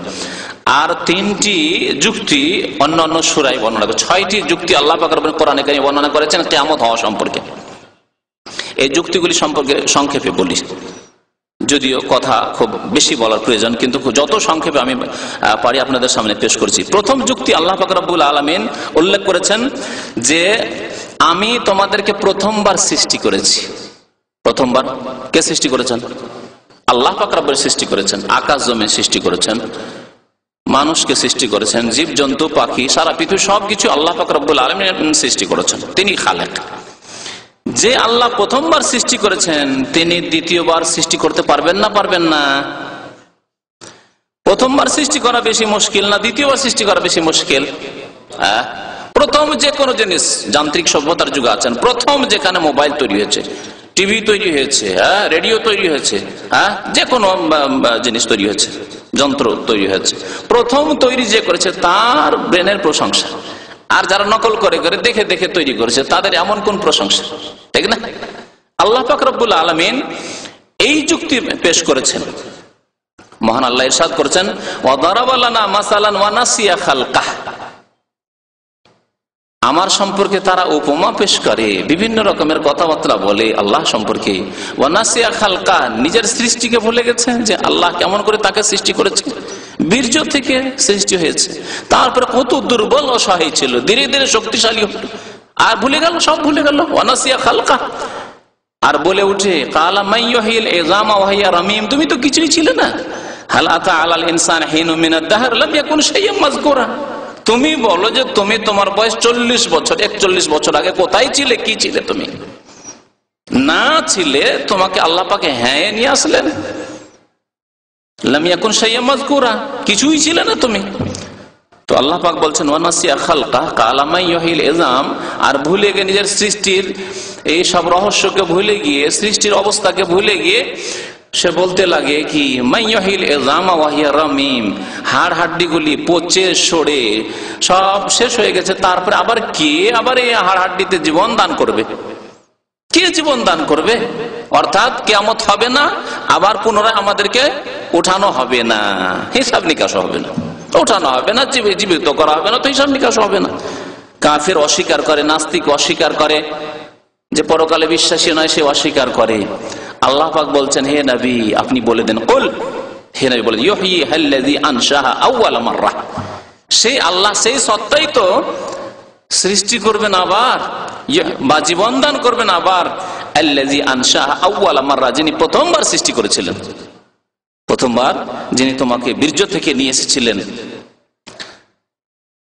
আর তিনটি যুক্তি অন্যান্য সূরায় বর্ণনা করে, 6টি যুক্তি আল্লাহ পাক রব্বুল কোরআনে কারীমে বর্ণনা করেছেন কিয়ামত হওয়া সম্পর্কে। এই যুক্তিগুলি সম্পর্কে সংক্ষেপে বলি, যদিও কথা খুব বেশি বলার প্রয়োজন, কিন্তু যত সংক্ষেপে আমি পারি আপনাদের সামনে পেশ করছি। প্রথম যুক্তি আল্লাহ পাক রব্বুল আলামিন উল্লেখ করেছেন যে আমি তোমাদেরকে প্রথমবার সৃষ্টি করেছি। প্রথমবার কে সৃষ্টি করেছেন? আল্লাহ পাক রব্বুল সৃষ্টি করেছেন। আকাশ জমিন সৃষ্টি করেছেন, মানুষকে সৃষ্টি করেছেন, জীব জন্তু পাখি সারা পৃথিবী সবকিছু আল্লাহ পাক রব্বুল আলামিন সৃষ্টি করেছেন। তিনি খালেক। যে আল্লাহ প্রথমবার সৃষ্টি করেছেন তিনি দ্বিতীয়বার সৃষ্টি করতে পারবেন না? পারবেন না। প্রথমবার সৃষ্টি করা বেশি মুশকিল না দ্বিতীয়বার সৃষ্টি করা বেশি মুশকিল? প্রথম যে কোনো জিনিস, যান্ত্রিক সভ্যতার যুগে আছেন, প্রথম যেখানে মোবাইল তৈরি হয়েছে, টিভি তৈরি হয়েছে, রেডিও তৈরি হয়েছে, যে কোনো জিনিস তৈরি হয়েছে, যন্ত্র তৈরি হয়েছে, প্রথম তৈরি যে করেছে তার ব্রেনের প্রশংসা। আর যারা নকল করে করে দেখে দেখে তৈরি করেছে তাদের এমন কোন প্রশংসা, ঠিক না? আল্লাহ পাক রব্বুল আলামিন এই যুক্তি পেশ করেছেন। মহান আল্লাহ ইরশাদ করেছেন, ওয়া দারাবা লানা মাসালান ওয়া নাসিয়া খালকাহ। আমার সম্পর্কে তারা উপমা পেশ করে, বিভিন্ন রকমের কথাবার্তা বলে আল্লাহ সম্পর্কে। ওয়া নাসিয়া খালকাহ, নিজের সৃষ্টিকে ভুলে গেছে যে আল্লাহ কেমন করে তাকে সৃষ্টি করেছে। বীর্য থেকে সৃষ্টি হয়েছে, তারপরে কত দুর্বল অসহায় ছিল, ধীরে ধীরে শক্তিশালী হল, আর ভুলে গেল, সব ভুলে গেল। ওয়া নাসিয়া খালকাহ, আর বলে উঠে কালা মাইয়ুহিল ইযামা ওয়া হিয়া রামীম, তুমি তো কিছুই ছিলে না। হাল আতা আলাল ইনসান হিনুম মিনাদ দাহর লাম ইয়াকুন শাইয়্যান মাযকুরা, তুমি বলো যে তুমি তোমার বয়স 40 বছর 41 বছর আগে কোথায় ছিলে, কি ছিলে? তুমি না ছিলে, তোমাকে আল্লাহ পাকে হ্যাঁ নিয়ে আসলেন। লাম ইয়াকুন শাইআন মাযকুরা, কিছুই ছিলে না তুমি। তো আল্লাহ পাক বলছেন ওয়ানাসিয়া খালকা ক্বালা মান ইউহিল ইযাম, আর ভুলে গিয়ে নিজের সৃষ্টির এই সব রহস্যকে ভুলে গিয়ে, সৃষ্টির অবস্থাকে ভুলে গিয়ে সে বলতে লাগে কি মান ইউহিল ইযামা ওয়া হিয়া রামীম, হাড় হাড্ডিগুলি পচে সড়ে সব শেষ হয়ে গেছে, তারপরে আবার কে আবার এই হাড় হাড্ডিতে জীবন দান করবে? কে জীবন দান করবে? অর্থাৎ কিয়ামত হবে না, আবার পুনরায় আমাদেরকে উঠানো হবে না, হিসাব নিকাশ হবে না, উঠানো হবে না, জীবিত করা হবে না, তো হিসাব নিকাশ হবে না। কাফের অস্বীকার করে, নাস্তিক অস্বীকার করে, যে পরকালে বিশ্বাসী নয় সে অস্বীকার করে। আল্লাহ পাক বলছেন হে নবী আপনি বলে দেন, কুল, হে নবী বলে ইউহয়িহাল্লাযী আনশাহা আউওয়াল মাররা, সেই আল্লাহ, সেই সত্তাই তো সৃষ্টি করবেন আবার বা জীবন দান করবেন আবার। আল্লাযী আনশাহা আউওয়াল মাররা, যিনি প্রথমবার সৃষ্টি করেছিলেন, প্রথমবার যিনি তোমাকে বীর্য থেকে নিয়ে এসেছিলেন,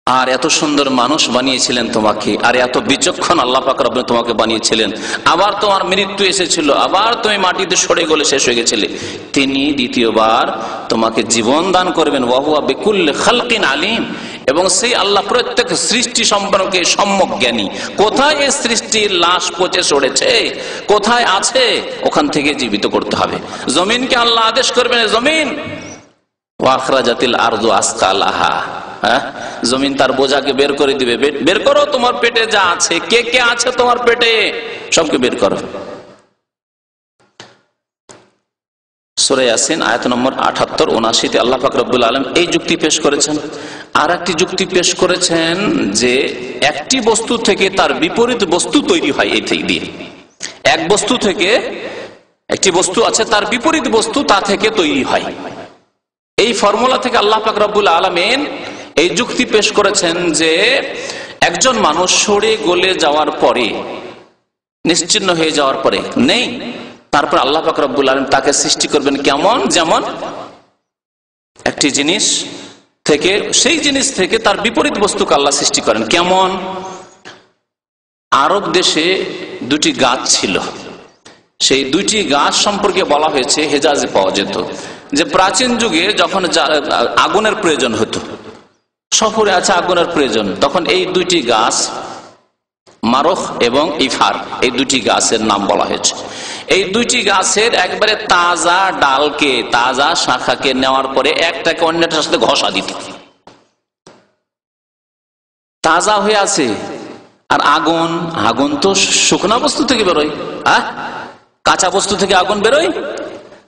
আর এত সুন্দর মানুষ বানিয়েছিলেন তোমাকে, আর এত বিচক্ষণ আল্লাহ পাক রব্বুল তোমাকে বানিয়েছিলেন, আবার তোমার মৃত্যু এসেছিল, আবার তুমি মাটিতে সরে গলে শেষ হয়ে গেছিলে, তিনি দ্বিতীয়বার তোমাকে জীবন দান করবেন। ওয়া হুয়া বিকুল্লি খালকিন আলিম, এবং সেই আল্লাহ প্রত্যেক সৃষ্টি সম্পর্কে সম্যক জ্ঞানী। কোথায় এই সৃষ্টির লাশ পচে সড়েছে, কোথায় আছে, ওখান থেকে জীবিত করতে হবে। জমিনকে আল্লাহ আদেশ করবেন, জমিন ওয়া আখরাজাতিল আরদু আসকালাহা, জমিন তার বোঝাকে বের করে দিবে, বের করো তোমার পেটে যা আছে, কে কে আছে তোমার পেটে সবকে বের করো। সূরা ইয়াসিন আয়াত নম্বর 78-79 আল্লাহ পাক রব্বুল আলামিন এই যুক্তি পেশ করেছেন। আর একটি যুক্তি পেশ করেছেন যে একটি বস্তু থেকে তার বিপরীত বস্তু তৈরি হয়, এই থেকে দিয়ে এক বস্তু থেকে একটি বস্তু আছে, তার বিপরীত বস্তু তা থেকে তৈরি হয়। এই ফর্মুলা থেকে আল্লাহ পাক রব্বুল আলামিন এই যুক্তি পেশ করেছেন যে একজন মানুষ সরে গলে যাওয়ার পরে, নিশ্চিহ্ন হয়ে যাওয়ার পরে নেই, তারপর আল্লাহ পাক রব্বুল আলামিন তাকে সৃষ্টি করবেন কেমন? যেমন একটি জিনিস থেকে, সেই জিনিস থেকে তার বিপরীত বস্তুকে আল্লাহ সৃষ্টি করেন কেমন? আরব দেশে দুটি গাছ ছিল, সেই দুইটি গাছ সম্পর্কে বলা হয়েছে, হেজাজে পাওয়া যেত, যে প্রাচীন যুগে যখন আগুনের প্রয়োজন হতো, সফরে আছে আগুনের প্রয়োজন, তখন এই দুইটি গাছ মারখ এবং ইফার, এই দুটি গাছের নাম বলা হয়েছে। এই দুইটি গাছের একবারে তাজা ডালকে, তাজা শাখাকে নেওয়ার পরে একটাকে অন্যটার সাথে ঘষা দিত, তাজা হয়ে আছে। আর আগুন, আগুন তো শুকনা বস্তু থেকে বেরোয়, কাঁচা বস্তু থেকে আগুন বেরোয়,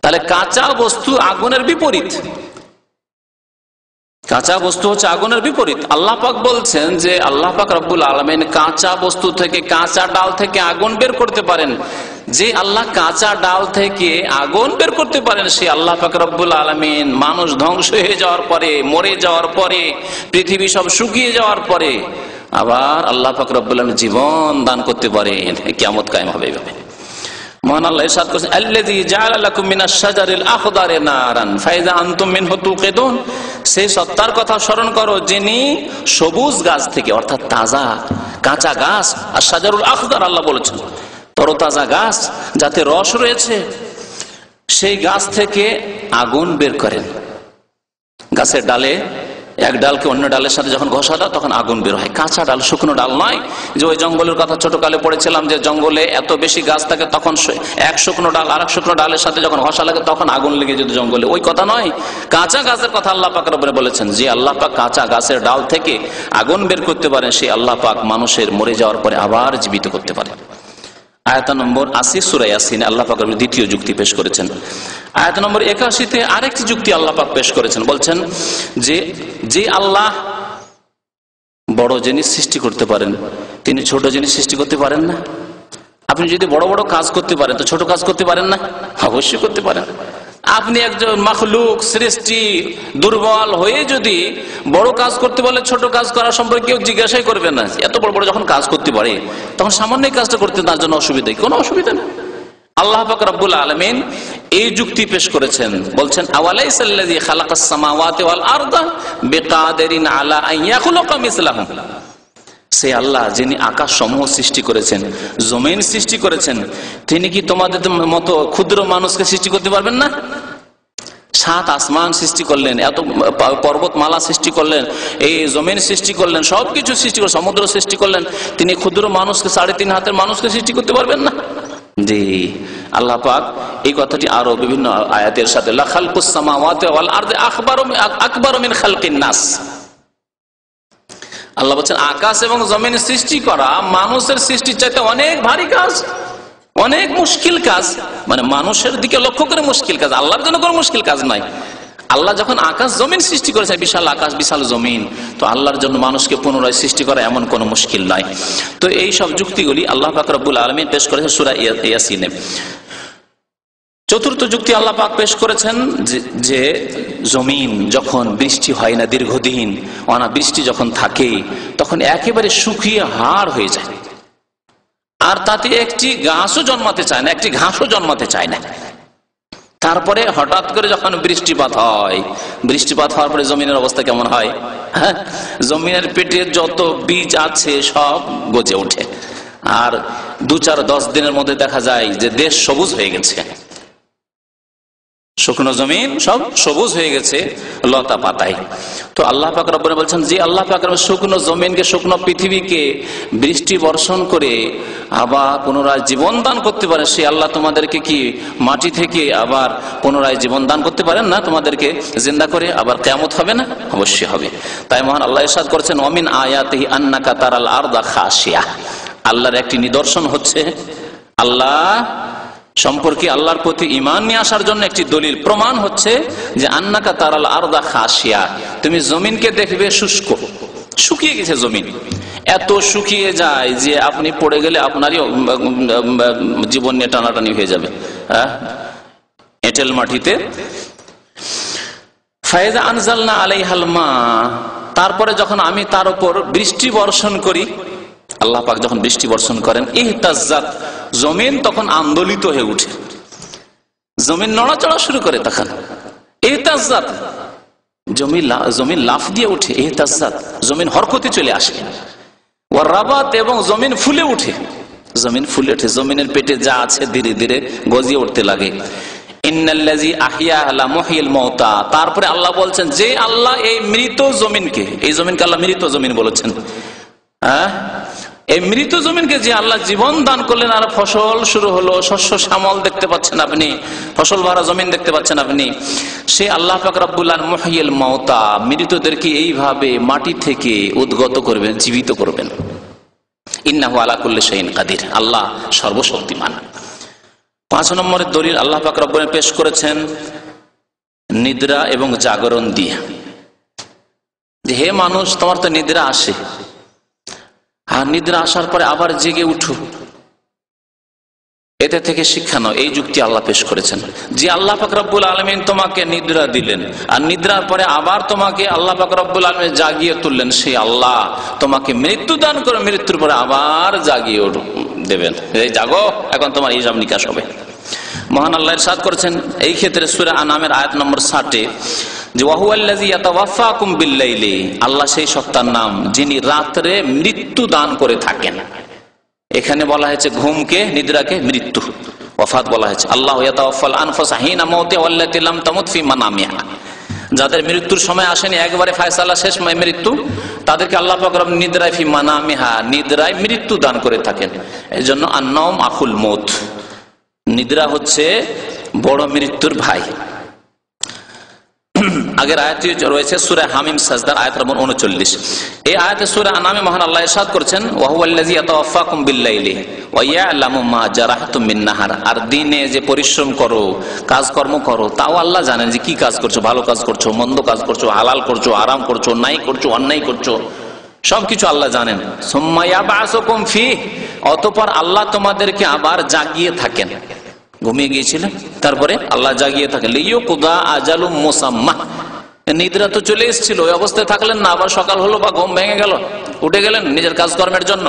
তাহলে কাঁচা বস্তু আগুনের বিপরীত, কাঁচা বস্তু হচ্ছে আগুনের বিপরীত। আল্লাহ পাক বলছেন যে আল্লাহ পাক রব্বুল আলামিন কাঁচা বস্তু থেকে, কাঁচা ডাল থেকে আগুন বের করতে পারেন। যে আল্লাহ কাঁচা ডাল থেকে আগুন বের করতে পারেন, সে আল্লাহ পাক রব্বুল আলামিন মানুষ ধ্বংস হয়ে যাওয়ার পরে, মরে যাওয়ার পরে, পৃথিবী সব শুকিয়ে যাওয়ার পরে আবার আল্লাহ পাক রব্বুল আলামিন জীবন দান করতে পারেন। কিয়ামত কায়েম হবে এইভাবে। মহান আল্লাহ ইরশাদ করেছেন আল্লাযী জাআলা লাকুম মিনাশ শাজারিল আখদারি নারান ফাইযা আনতুম মিনহু তুকিদুন, সেই সত্তার কথা স্মরণ করো যিনি সবুজ গাছ থেকে, অর্থাৎ তাজা কাঁচা গাছ, আর শাজারুল আখদার আল্লাহ বলেছেন তরতাজা গাছ যাতে রস রয়েছে, সেই গাছ থেকে আগুন বের করেন। গাছের ডালে এক ডালকে অন্য ডালের সাথে যখন ঘষা দাও তখন আগুন বের হয়। কাঁচা ডাল, শুকনো ডাল নয়। যে ওই জঙ্গলের কথা ছোটকালে পড়েছিলাম, যে জঙ্গলে এত বেশি গাছ থাকে, তখন এক শুকনো ডাল আর এক শুকনো ডালের সাথে যখন ঘষা লাগে তখন আগুন লেগে যেত জঙ্গলে, ওই কথা নয়। কাঁচা গাছের কথা আল্লাহ পাক রব্বুল বলেছেন, যে আল্লাহ পাক কাঁচা গাছের ডাল থেকে আগুন বের করতে পারেন, সেই আল্লাহ পাক মানুষের মরে যাওয়ার পরে আবার জীবিত করতে পারেন। আয়াত নম্বর 80 সূরা ইয়াসিনে আল্লাহ পাক দ্বিতীয় যুক্তি পেশ করেছেন। আয়াত নম্বর 81-তে আরেকটি যুক্তি আল্লাহ পাক পেশ করেছেন, বলছেন যে আল্লাহ বড় জিনিস সৃষ্টি করতে পারেন, তিনি ছোট জিনিস সৃষ্টি করতে পারেন না? আপনি যদি বড় বড় কাজ করতে পারেন তো ছোট কাজ করতে পারেন না? অবশ্যই করতে পারেন। আপনি একজন মাখলুক, সৃষ্টি, দুর্বল হয়ে যদি বড় কাজ করতে বলে, ছোট কাজ করা সম্পর্কে কেউ জিজ্ঞাসাই করবে না। এত বড় বড় যখন কাজ করতে পারে তখন সামান্য কাজটা করতে তার জন্য অসুবিধা, কোনো অসুবিধা নেই। আল্লাহ পাক রব্বুল আলামিন এই যুক্তি পেশ করেছেন, বলছেন আওয়ালাইসাল্লাযী খালাকাস সামাওয়াতি ওয়াল আরদা বিকাদিরিন আলা আন ইয়াখলুকা মিসলাহুম, সে আল্লাহ যিনি আকাশ সমূহ সৃষ্টি করেছেন, জমিন সৃষ্টি করেছেন, তিনি কি তোমাদের মতো ক্ষুদ্র মানুষকে সৃষ্টি করতে পারবেন না? 7 আসমান সৃষ্টি করলেন, এত পর্বতমালা সৃষ্টি করলেন, এই জমিন সৃষ্টি করলেন, সবকিছু সৃষ্টি করলেন, সমুদ্র সৃষ্টি করলেন, তিনি ক্ষুদ্র মানুষকে 3.5 হাতের মানুষকে সৃষ্টি করতে পারবেন না? জি, আল্লাহ পাক এই কথাটি আরো বিভিন্ন আয়াতের সাথে লা খালকুস সামাওয়াতি ওয়াল আরদি আকবারু মিন খালকিন নাস, আল্লাহ বলছেন আকাশ এবং জমিন সৃষ্টি করা মানুষের সৃষ্টির চাইতে অনেক ভারী কাজ, অনেক মুশকিল কাজ। মানে মানুষের দিকে লক্ষ্য করে মুশকিল কাজ, আল্লাহর জন্য কোনো মুশকিল কাজ নাই। আল্লাহ যখন আকাশ জমিন সৃষ্টি করেছে, বিশাল আকাশ বিশাল জমিন, তো আল্লাহর জন্য মানুষকে পুনরায় সৃষ্টি করা এমন কোনো মুশকিল নাই। তো এই সব যুক্তিগুলি আল্লাহ পাক রব্বুল আলামিন পেশ করেছেন সূরা ইয়াসিনে। চতুর্থ যুক্তি আল্লাহ পাক পেশ করেছেন যে জমিন যখন বৃষ্টি হয় না দীর্ঘদিন, অনাবৃষ্টি যখন থাকে, তখন একেবারে শুকিয়ে হাড় হয়ে যায়, আর তাতে একটি গাছও জন্মাতে চায় না, একটি ঘাসও জন্মাতে চায় না। তারপরে হঠাৎ করে যখন বৃষ্টিপাত হয়, বৃষ্টিপাত হওয়ার পরে জমিনের অবস্থা কেমন হয়? হ্যাঁ, জমিনের পেটে যত বীজ আছে সব গজে ওঠে, আর 2-4-10 দিনের মধ্যে দেখা যায় যে দেশ সবুজ হয়ে গেছে, শুকনো জমিন সব সবুজ হয়ে গেছে লতা পাতায়। তো আল্লাহ পাক রব্বুল বলছেন যে আল্লাহ পাক শুকনো জমিনকে, শুকনো পৃথিবীকে বৃষ্টি বর্ষণ করে আবার পুনরায় জীবন দান করতে পারেন, সে আল্লাহ তোমাদেরকে কি মাটি থেকে আবার পুনরায় জীবন দান করতে পারেন না? তোমাদেরকে জিন্দা করে আবার কিয়ামত হবে না? অবশ্যই হবে। তাই মহান আল্লাহ ইরশাদ করেছেন ওয়ামিন আয়াতিহি আন্নাকা তারাল আরদা খাশিয়া, আল্লাহর একটি নিদর্শন হচ্ছে, আল্লাহ সম্পর্কে আল্লাহর প্রতি ঈমান নিয়ে আসার জন্য একটি দলিল প্রমাণ হচ্ছে যে আন্নাকা তারাল আরদা খাশিয়া, তুমি জমিনকে দেখবে শুষ্ক, শুকিয়ে গেছে জমিন, এত শুকিয়ে যায় যে আপনি পড়ে গেলে আপনারই জীবন নিয়ে টানাটানি হয়ে যাবে এঁটেল মাটিতে। ফায়দা আনজালনা আলাইহাল মা, তারপরে যখন আমি তার উপর বৃষ্টি বর্ষণ করি, আল্লাহ পাক যখন বৃষ্টি বর্ষণ করেন, ইহতাজ্জাত, জমিন তখন আন্দোলিত হয়ে উঠে, জমিন নড়াচড়া শুরু করে, তখন ইহতাজ্জাত, জমিন লাফ দিয়ে উঠে, ইহতাজ্জাত, জমিন হরকতে চলে আসে, ওয়া রাবাত, এবং জমিন ফুলে উঠে, জমিন ফুলে ওঠে, জমিনের পেটে যা আছে ধীরে ধীরে গজিয়ে উঠতে লাগে। ইন্নাল্লাযী আহইয়াহা লামুহয়িল মাউতা, তারপরে আল্লাহ বলছেন যে আল্লাহ এই মৃত জমিনকে, এই জমিনকে আল্লাহ মৃত জমিন বলেছেন, হ্যাঁ, এই মৃত জমিনকে যে আল্লাহ জীবন দান করলেন, আর ফসল শুরু হলো, শস্য শ্যামল দেখতে পাচ্ছেন আপনি, ফসল ভরা জমিন দেখতে পাচ্ছেন আপনি, সে আল্লাহ পাক রব্বুল আলামিন মুহয়িল মাউতা, মৃতদেরকে এইভাবে মাটি থেকে উদ্গত করবেন, জীবিত করবেন। ইন্নাহু আলা কুল্লি শাইইন কাদির, আল্লাহ সর্বশক্তিমান। 5 নম্বরের দলিল আল্লাহ পাক রব্বুল আলামিন পেশ করেছেন নিদ্রা এবং জাগরণ দিয়ে, যে হে মানুষ, তোমার তো নিদ্রা আসে, আর নিদ্রা আসার পরে আবার জেগে উঠো, এতে থেকে শিক্ষা নাও। এই যুক্তি আল্লাহ পেশ করেছেন যে আল্লাহ পাক রব্বুল আলামিন তোমাকে নিদ্রা দিলেন, আর নিদ্রার পরে আবার তোমাকে আল্লাহ পাক রব্বুল আলামিন জাগিয়ে তুললেন, সেই আল্লাহ তোমাকে মৃত্যু দান করে মৃত্যুর পরে আবার জাগিয়ে দেবেন, এই জাগো, এখন তোমার হিসাব নিকাশ হবে। মহান আল্লাহ ইরশাদ করেছেন এই ক্ষেত্রে সূরা আনামের আয়াত নম্বর 60 যে ওয়াহুয়াল্লাযী ইয়াতাওয়াফাকুম বিল্লাইলি, আল্লাহ সেই সত্তার নাম যিনি রাত্রে মৃত্যু দান করে থাকেন। এখানে বলা হয়েছে ঘুমকে, নিদ্রাকে মৃত্যু, ওয়াফাত বলা হয়েছে। আল্লাহু ইয়াতাওয়াফাল আনফুসা হিনা মাউতিহা ওয়াল্লাতী লাম তামুত ফি মানামিহা, যাদের মৃত্যুর সময় আসেনি, একবারে ফায়সালা শেষ মৃত্যু, তাদেরকে আল্লাহ পাক রব্বুল নিদ্রায় ফি মানামিহা, নিদ্রায় মৃত্যু দান করে থাকেন। এই জন্য আন-নাওম আখুল মউত, নিদ্রা হচ্ছে বড় মৃত্যুর ভাই। আগের আয়াতটি রয়েছে সূরা হামিম সাজদার আয়াত নম্বর 39। এই আয়াতে সূরা আনামে মহান আল্লাহ ইরশাদ করেছেন ওয়াহুয়াল্লাযী ইয়াতাওয়াফাকুম বিল্লাইলি ওয়া ইয়ালামু মা জারাহতুম মিন নাহার, আর দিনে যে পরিশ্রম করো, কাজকর্ম করো, তাও আল্লাহ জানেন যে কি কাজ করছো, ভালো কাজ করছো, মন্দ কাজ করছো, হালাল করছো, আরাম করছো, নাই করছো, অন্যায় করছো, সবকিছু আল্লাহ জানেন। সুম্মা ইয়াবআসুকুম ফি, অতঃপর আল্লাহ তোমাদেরকে আবার জাগিয়ে থাকেন, ঘুমিয়ে গিয়েছিলেন তারপরে আল্লাহ জাগিয়ে থাকেন, লিইয়ুকদা আজালুম মুসাম্মা, নিদ্রা তো চলে এসেছিল, ওই অবস্থায় থাকলেন না, আবার সকাল হলো বা ঘুম ভেঙে গেল, উঠে গেলেন নিজের কাজকর্মের জন্য,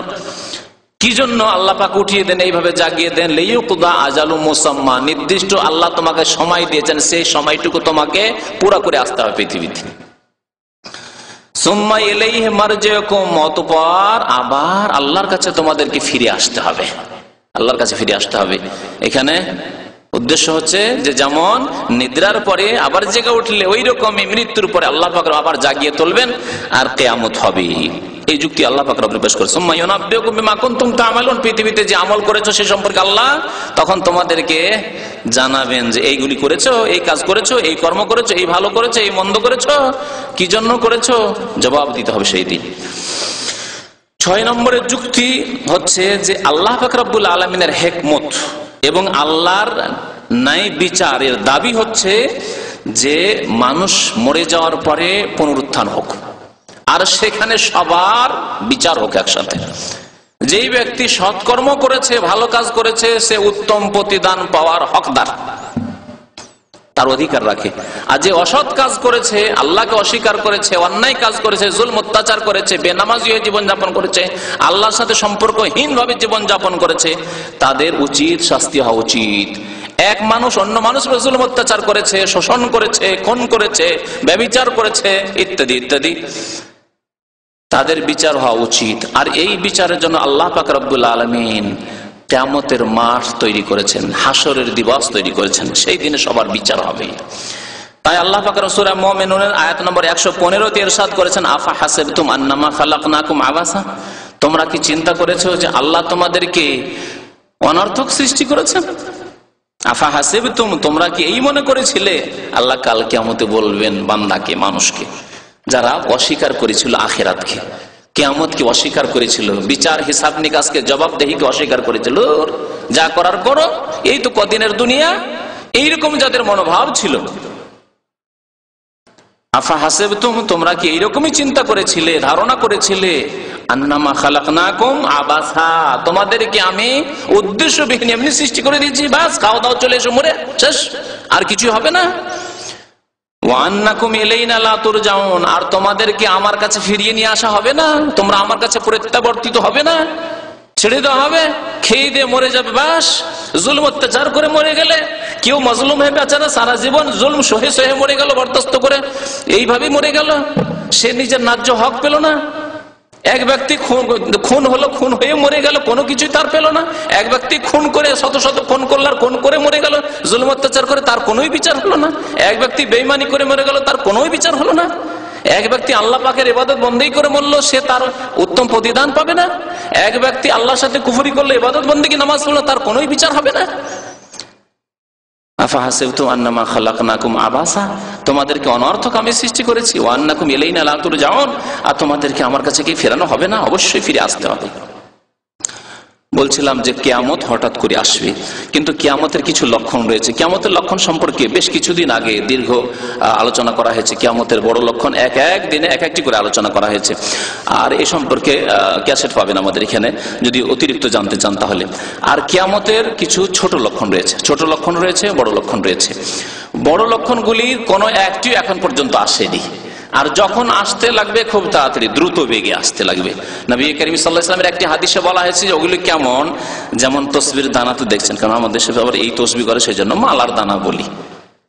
কি জন্য আল্লাহ পাক উঠিয়ে দেন, এইভাবে জাগিয়ে দেন, লিইউকদা আজালু মুসাম্মা, নির্দিষ্ট আল্লাহ তোমাকে সময় দিয়েছেন, সেই সময়টুকু তোমাকে পুরো করে আসতে হবে পৃথিবীতে। সুম্মা ইলাইহি মারজিউকুম, অতঃপর আবার আল্লাহর কাছে তোমাদেরকে ফিরে আসতে হবে, আল্লাহর কাছে ফিরে আসতে হবে। এখানে উদ্দেশ্য হচ্ছে যে যেমন নিদ্রার পরে আবার জেগে উঠলে ওই রকমই মৃত্যুর পরে আল্লাহ পাক আবার জাগিয়ে তুলবেন আর কিয়ামত হবে। এই যুক্তি আল্লাহ পাক রব্বুল পেশ করেছেন। সুম্মা ইউনাব্বিউকুম বিমা কুনতুম তা'মালুন, পৃথিবীতে যে আমল করেছো সে সম্পর্কে আল্লাহ তখন তোমাদেরকে জানাবেন যে এইগুলি করেছো, এই কাজ করেছো, এই কর্ম করেছো, এই ভালো করেছো, এই মন্দ করেছো, কি জন্য করেছো, জবাব দিতে হবে সেই দিন। 6 নম্বরের যুক্তি হচ্ছে যে আল্লাহ পাক রব্বুল আলামিনের হিকমত এবং আল্লাহর ন্যায় বিচারের দাবি হচ্ছে যে মানুষ মরে যাওয়ার পরে পুনরুত্থান হোক আর সেখানে সবার বিচার হোক একসাথে। যেই ব্যক্তি সৎকর্ম করেছে, ভালো কাজ করেছে, সে উত্তম প্রতিদান পাওয়ার হকদার, তার অধিকার রাখে। আর যে অসৎ কাজ করেছে, আল্লাহকে অস্বীকার করেছে, অন্যায় কাজ করেছে, জুলম অত্যাচার করেছে, বেনামাজি হয়ে জীবনযাপন করেছে, আল্লাহর সাথে সম্পর্কহীন ভাবে জীবনযাপন করেছে, তাদের উচিত শাস্তি হওয়া উচিত। এক মানুষ অন্য মানুষের জুলম অত্যাচার করেছে, শোষণ করেছে, খুন করেছে, ব্যভিচার করেছে, ইত্যাদি ইত্যাদি, তাদের বিচার হওয়া উচিত। আর এই বিচারের জন্য আল্লাহ পাক রব্বুল আলামিন কিয়ামতের মাঠ তৈরি করেছেন, হাসরের দিবস তৈরি করেছেন, সেই দিনে সবার বিচার হবে। তাই আল্লাহ পাক সূরা মুমিনুনের আয়াত নম্বর 115 তে ইরশাদ করেছেন, আফা হাসিবতুম আন্নামা খালাকনাকুম আবাসা, তোমরা কি চিন্তা করেছো যে আল্লাহ তোমাদেরকে অনর্থক সৃষ্টি করেছেন? আফা হাসিবতুম, তোমরা কি এই মনে করেছিলে? আল্লাহ কাল কিয়ামতে বলবেন বান্দাকে, মানুষকে, যারা অস্বীকার করেছিল আখিরাতকে, কিয়ামতকে অস্বীকার করেছিল, বিচার হিসাব নিকাশকে, জবাবদেহিকে অস্বীকার করেছিল, যা করার করো, এই তো কদিনের দুনিয়া, এইরকম যাদের মনোভাব ছিল। আফা হাসিবতুম, তোমরা কি এইরকমই চিন্তা করেছিলে, ধারণা করেছিলে, আন্নামা খালাকনাকুম আবাসা, তোমাদেরকে আমি উদ্দেশ্যবিহীন এমনি সৃষ্টি করে দিয়েছি, বাস খাওয়া দাওয়া চলে এসো, মরে শেষ, আর কিছু হবে না। ওয়ান্নাকুম ইলাইনা লা তুরজাউন, আর তোমাদেরকে আমার কাছে ফিরিয়ে নিয়ে আসা হবে না, তোমরা আমার কাছে প্রত্যাবর্তিত হবে না, ছেড়ে দেওয়া হবে, খেয়ে দিয়ে মরে যাবে, বাস। জুলম অত্যাচার করে মরে গেলে, কেউ মজলুম হয়ে বেচারা সারা জীবন জুলম সহে সহে মরে গেল, বরদাস্ত করে এইভাবেই মরে গেল, সে নিজের ন্যায্য হক পেল না। এক ব্যক্তি খুন হলো, খুন হয়ে মরে গেল, কোনো কিছুই তার পেল না। এক ব্যক্তি খুন করে শত শত খুন করল, আর খুন করে মরে গেল, জুলম অত্যাচার করে, তার কোনোই বিচার হলো না। এক ব্যক্তি বেঈমানি করে মরে গেল, তার কোনোই বিচার হলো না। এক ব্যক্তি আল্লাহ পাকের ইবাদত বন্দেগী করে মরল, সে তার উত্তম প্রতিদান পাবে না। এক ব্যক্তি আল্লাহর সাথে কুফরি করলো, ইবাদত বন্দেগী নামাজ পড়লো, তার কোনোই বিচার হবে না। আফা হাসিবতুম আন্নামা খালাকনাকুম আবাসা, তোমাদেরকে অনর্থক আমি সৃষ্টি করেছি, ওয়া আন্নাকুম ইলাইনা লা তুরজাউন, আর তোমাদেরকে আমার কাছে কি ফেরানো হবে না, অবশ্যই ফিরে আসতে হবে। বলছিলাম যে কিয়ামত হঠাৎ করে আসবে, কিন্তু কিয়ামতের কিছু লক্ষণ রয়েছে। কিয়ামতের লক্ষণ সম্পর্কে বেশ কিছুদিন আগে দীর্ঘ আলোচনা করা হয়েছে। কিয়ামতের বড় লক্ষণ এক এক দিনে এক একটি করে আলোচনা করা হয়েছে, আর এ সম্পর্কে ক্যাসেট পাবেন আমাদের এখানে যদি অতিরিক্ত জানতে চান তাহলে। আর কিয়ামতের কিছু ছোট লক্ষণ রয়েছে, ছোট লক্ষণ রয়েছে, বড় লক্ষণ রয়েছে। বড় লক্ষণগুলির কোনো একটি এখন পর্যন্ত আসেনি, আর যখন আসতে লাগবে খুব তাড়াতাড়ি দ্রুত বেগে আসতে লাগবে। নবী করিম সাল্লাল্লাহু আলাইহি ওয়াসাল্লামের একটি হাদিসে বলা হয়েছে যে ওগুলি কেমন, যেমন তসবির দানা, তো দেখছেন, কারণ আমাদের দেশে আবার এই তসবি করে, সেই জন্য মালার দানা বলি।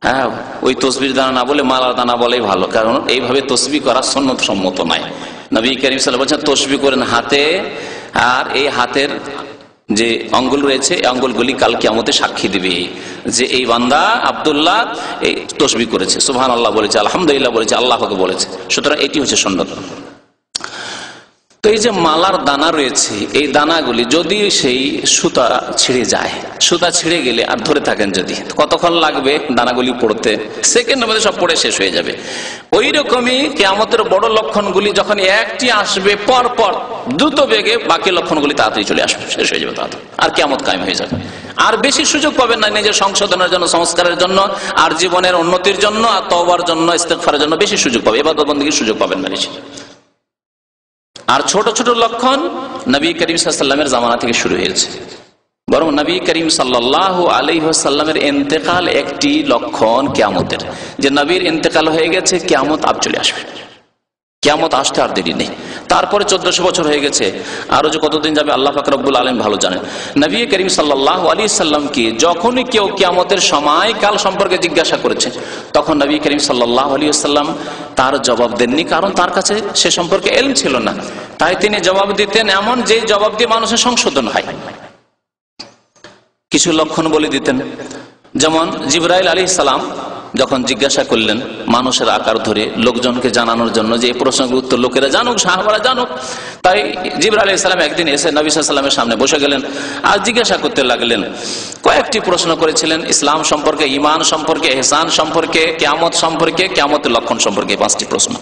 হ্যাঁ, ওই তসবির দানা না বলে মালার দানা বলেই ভালো, কারণ এইভাবে তসবি করা সুন্নত সম্মত নয়। নবী করিম সাল্লাল্লাহু আলাইহি ওয়াসাল্লাম বলেছেন তসবি করেন হাতে, আর এই হাতের যে আঙ্গুল রয়েছে এই আঙ্গুলগুলি কাল কিয়ামতে সাক্ষী দিবে যে এই বান্দা আব্দুল্লাহ এই তসবিহ করেছে, সুবহানাল্লাহ বলেছে, আলহামদুলিল্লাহ বলেছে, আল্লাহকে বলেছে। সুতরাং এটি হচ্ছে সুন্নত। তো এই যে মালার দানা রয়েছে, এই দানাগুলি যদি সেই সুতা ছিঁড়ে যায়, সুতা ছিঁড়ে গেলে আর ধরে থাকেন যদি, কতক্ষণ লাগবে দানাগুলি পড়তে? সেকেন্ডের মধ্যে সব পড়ে শেষ হয়ে যাবে। ওই রকমই কিয়ামতের বড় লক্ষণগুলি যখন একটি আসবে পর পর দ্রুত বেগে, বাকি লক্ষণগুলি তাড়াতাড়ি চলে আসবে, শেষ হয়ে যাবে তাড়াতাড়ি, আর কিয়ামত কায়েম হয়ে যাবে। আর বেশি সুযোগ পাবেন না নিজের সংশোধনের জন্য, সংস্কারের জন্য, আর জীবনের উন্নতির জন্য, আর তওবার জন্য, ইস্তেগফারের জন্য বেশি সুযোগ পাবে, ইবাদত বন্দেগীর সুযোগ পাবেন না বেশি। আর ছোট ছোট লক্ষণ নবী করিম সাল্লাল্লাহু আলাইহি ওয়াসাল্লামের জামানা থেকে শুরু হয়েছে, বরং নবী করিম সাল্লাল্লাহু আলাইহি ওয়াসাল্লামের ইন্তেকাল একটি লক্ষণ কিয়ামতের, যে নবীর ইন্তেকাল হয়ে গেছে, কিয়ামত আব চলে আসবে, কিয়ামত আসতে আর দেরি নেই। তারপরে 1400 বছর হয়ে গেছে, আরো যে কতদিন যাবে আল্লাহ পাক রব্বুল আলামিন ভালো জানেন। নবী করিম সাল্লাল্লাহু আলাইহি সাল্লামকে যখনই কেউ কিয়ামতের সময় কাল সম্পর্কে জিজ্ঞাসা করেছে, তখন নবী করিম সাল্লাল্লাহু আলাইহি সাল্লাম তার জবাব দেননি, কারণ তার কাছে সে সম্পর্কে ইলম ছিল না। তাই তিনি জবাব দিতেন এমন যে জবাব দিয়ে মানুষের সংশোধন হয়। কিছু লক্ষণ বলে দিতেন, যেমন জিবরাইল আলাইহিস সালাম যখন জিজ্ঞাসা করলেন মানুষের আকার ধরে লোকজনকে জানানোর জন্য যে এই প্রশ্নের উত্তর লোকেরা জানুক, সাহাবারা জানুক, তাই জিবরাইল আলাইহিস সালাম একদিন এসে নবী সাল্লাল্লাহু আলাইহি ওয়াসাল্লামের সামনে বসে গেলেন আর জিজ্ঞাসা করতে লাগলেন। কয়েকটি প্রশ্ন করেছিলেন, ইসলাম সম্পর্কে, ঈমান সম্পর্কে, ইহসান সম্পর্কে, কিয়ামত সম্পর্কে, কিয়ামতের লক্ষণ সম্পর্কে, 5টি প্রশ্ন।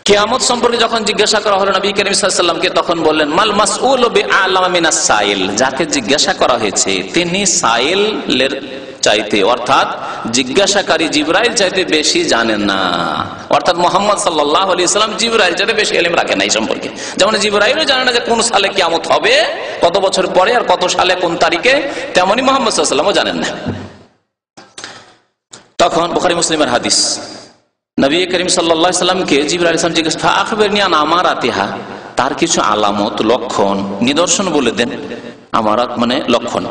কিয়ামত সম্পর্কে যখন জিজ্ঞাসা করা হলো নবী করিম সাল্লাল্লাহু আলাইহি ওয়াসাল্লামকে, তখন বললেন মাল মাসউলু বিআলামা মিনাস সাইল, যাকে জিজ্ঞাসা করা হয়েছে তিনি সাইলের চাইতে, অর্থাৎ জিজ্ঞাসাকারী জিবরাইল চাইতে বেশি জানেন না। অর্থাৎ মুহাম্মদ সাল্লাল্লাহু আলাইহি ওয়াসাল্লাম জিবরাইল চাইতে বেশি ইলম রাখেন না এই সম্পর্কে। যেমন জিবরাইলও জানে না যে কোন সালে কিয়ামত হবে, কত বছর পরে আর কত সালে কোন তারিখে, তেমনি মুহাম্মদ সাল্লাল্লাহু আলাইহি ওয়াসাল্লামও জানেন না। তখন বুখারী মুসলিমের হাদিস, নবী করিম সাল্লাল্লাহু আলাইহি ওয়াসাল্লামকে জিবরাইল আলাইহিস সালাম জিজ্ঞাসা, আখবিরনি আন আমারাতিহা, তার কিছু আলামত, লক্ষণ, নিদর্শন বলে দেন। আমারাত মানে লক্ষণ।